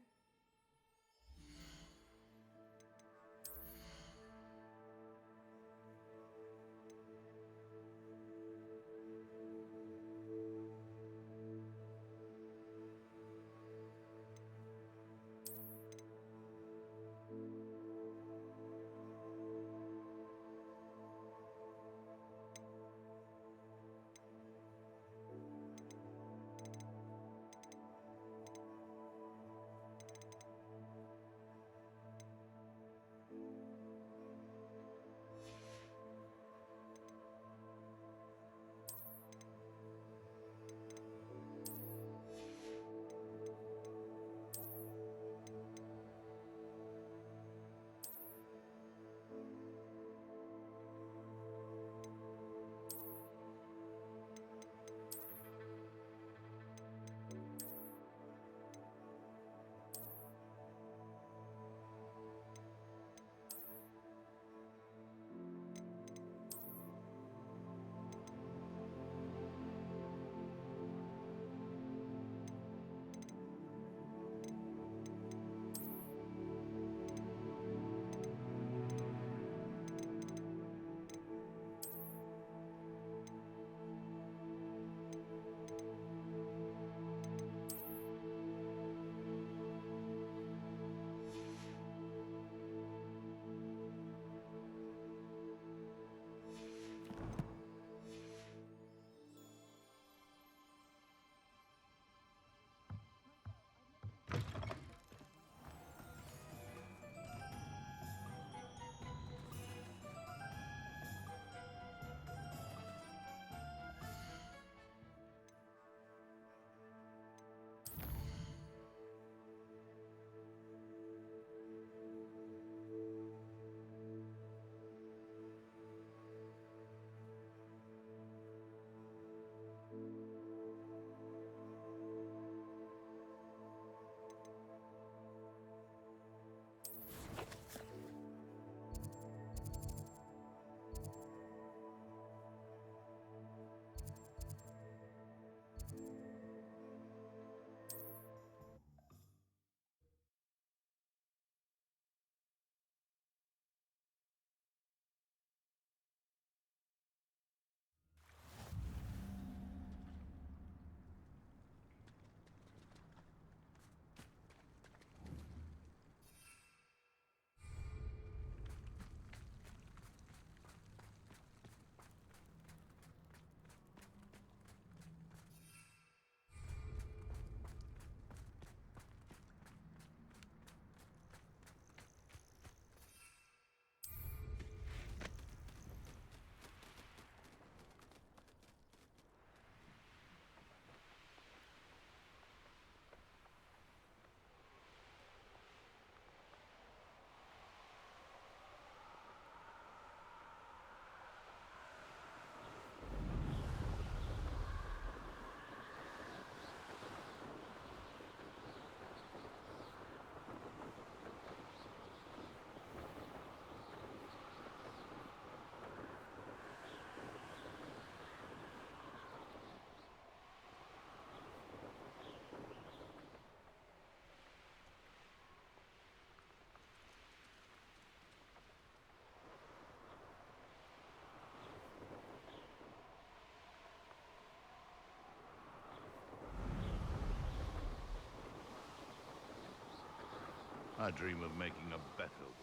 I dream of making a better world.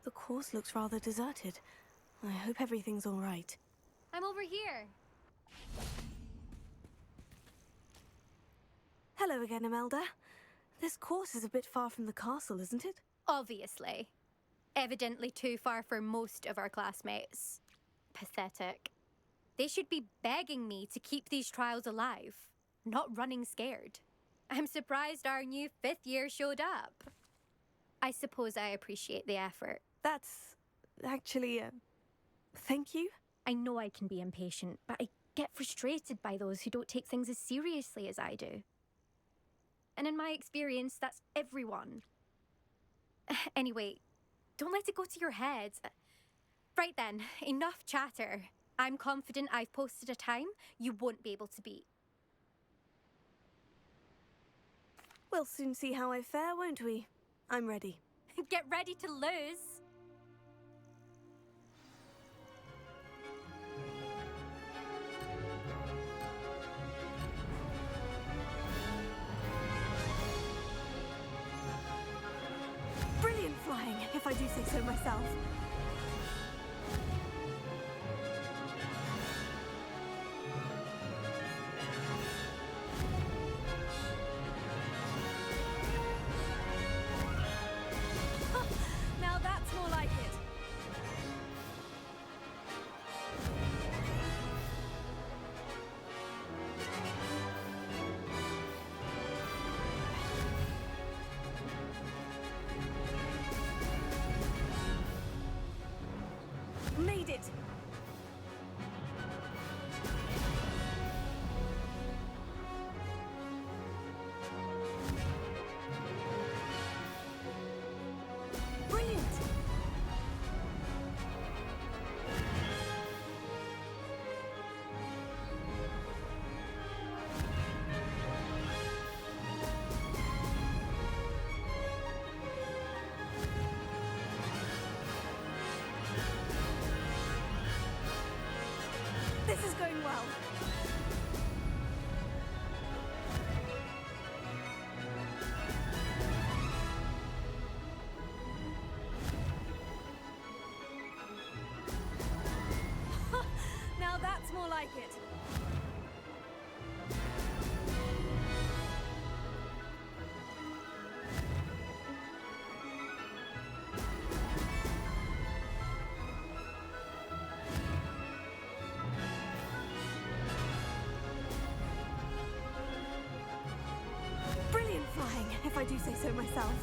The course looks rather deserted. I hope everything's all right. I'm over here. Hello again, Imelda. This course is a bit far from the castle, isn't it? Obviously. Evidently too far for most of our classmates. Pathetic. They should be begging me to keep these trials alive, not running scared. I'm surprised our new 5th year showed up. I suppose I appreciate the effort. That's actually, thank you. I know I can be impatient, but I get frustrated by those who don't take things as seriously as I do. And in my experience, that's everyone. Anyway, don't let it go to your head. Right then, enough chatter. I'm confident I've posted a time you won't be able to beat. We'll soon see how I fare, won't we? I'm ready. Get ready to lose. Brilliant flying, if I do say so myself. Now that's more like it. Made it! Brilliant! This is going well. Now that's more like it. Brilliant flying, if I do say so myself.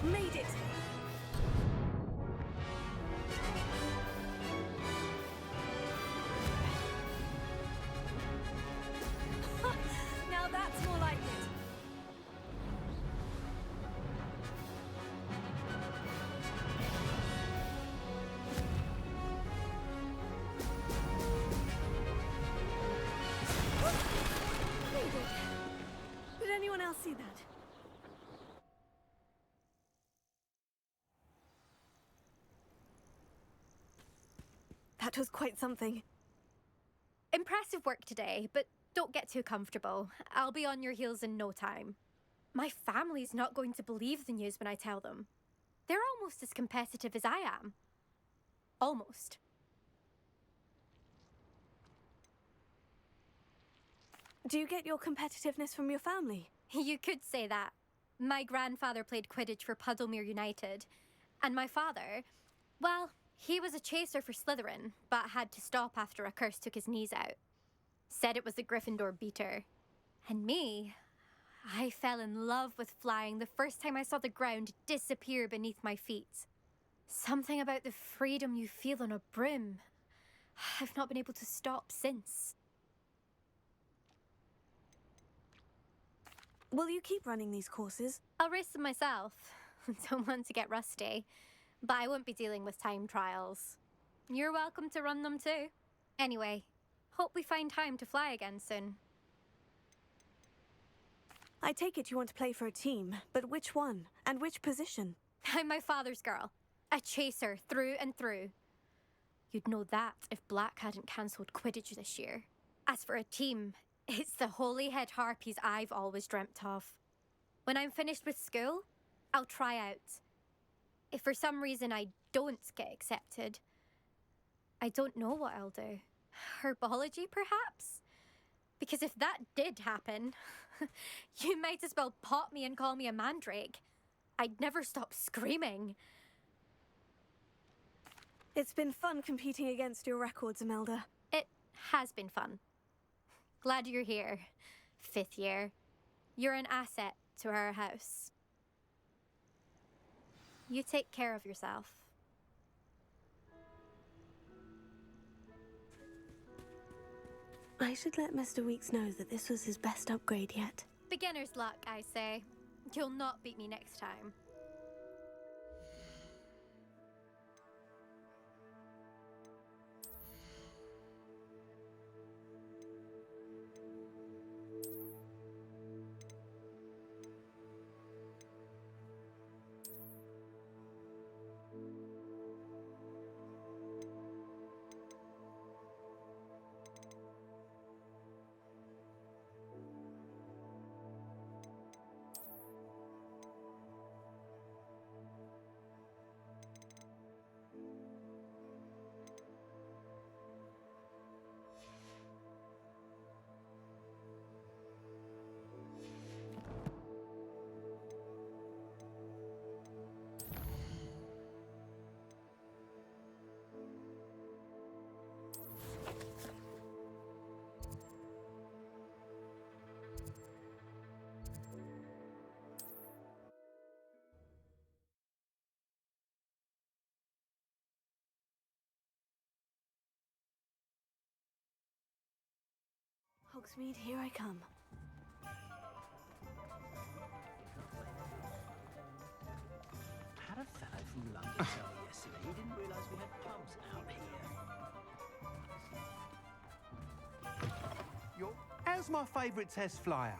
Made it! Now that's more like it. Made it. Did anyone else see that? That was quite something. Impressive work today, but don't get too comfortable. I'll be on your heels in no time. My family's not going to believe the news when I tell them. They're almost as competitive as I am. Almost. Do you get your competitiveness from your family? You could say that. My grandfather played Quidditch for Puddlemere United. And my father, well, he was a chaser for Slytherin, but had to stop after a curse took his knees out. Said it was the Gryffindor beater. And me, I fell in love with flying the first time I saw the ground disappear beneath my feet. Something about the freedom you feel on a broom. I've not been able to stop since. Will you keep running these courses? I'll race them myself. Don't want to get rusty. But I won't be dealing with time trials. You're welcome to run them too. Anyway, hope we find time to fly again soon. I take it you want to play for a team, but which one? And which position? I'm my father's girl. A chaser through and through. You'd know that if Black hadn't cancelled Quidditch this year. As for a team, it's the Holyhead Harpies I've always dreamt of. When I'm finished with school, I'll try out. If for some reason I don't get accepted, I don't know what I'll do. Herbology, perhaps? Because if that did happen, you might as well pop me and call me a mandrake. I'd never stop screaming. It's been fun competing against your records, Imelda. It has been fun. Glad you're here. 5th year. You're an asset to our house. You take care of yourself. I should let Mr. Weeks know that this was his best upgrade yet. Beginner's luck, I say. You'll not beat me next time. Hogsmeade, here I come. Had a fellow from London tell me yesterday he didn't realise we had pubs out here. How's my favourite test flyer?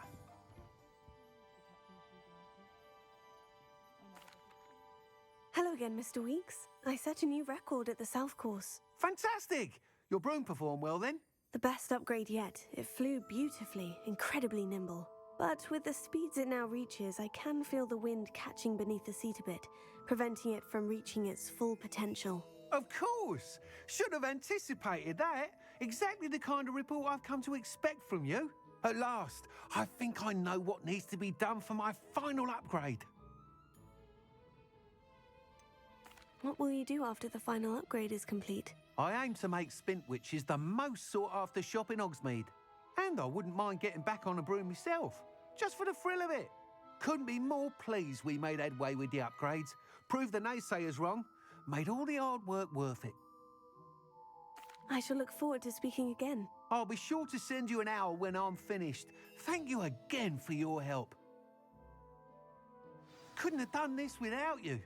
Hello again, Mr. Weeks. I set a new record at the South Course. Fantastic! Your broom performed well then? The best upgrade yet. It flew beautifully, incredibly nimble. But with the speeds it now reaches, I can feel the wind catching beneath the seat a bit, preventing it from reaching its full potential. Of course! Should have anticipated that. Exactly the kind of report I've come to expect from you. At last, I think I know what needs to be done for my final upgrade. What will you do after the final upgrade is complete? I aim to make Spintwitches the most sought-after shop in Hogsmeade. And I wouldn't mind getting back on a broom myself, just for the thrill of it. Couldn't be more pleased we made headway with the upgrades, proved the naysayers wrong, made all the hard work worth it. I shall look forward to speaking again. I'll be sure to send you an owl when I'm finished. Thank you again for your help. Couldn't have done this without you.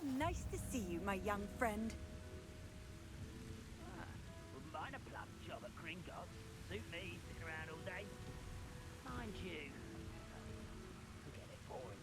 nice to see you, my young friend. Wouldn't mind a plum job at Gringotts. Suit me, sitting around all day. Mind you, forget it, boring.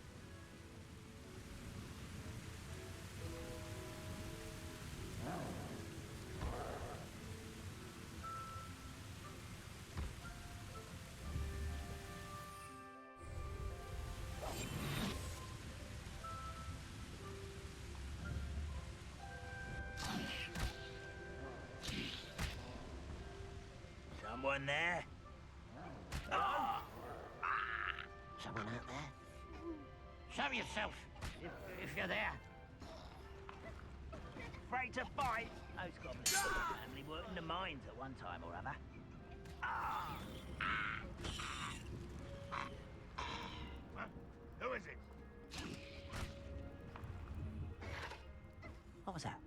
Someone there? Hello? Someone out there? Show yourself, if you're there. Afraid to fight? Those goblins family worked in the mines at one time or other. Huh? Who is it? What was that?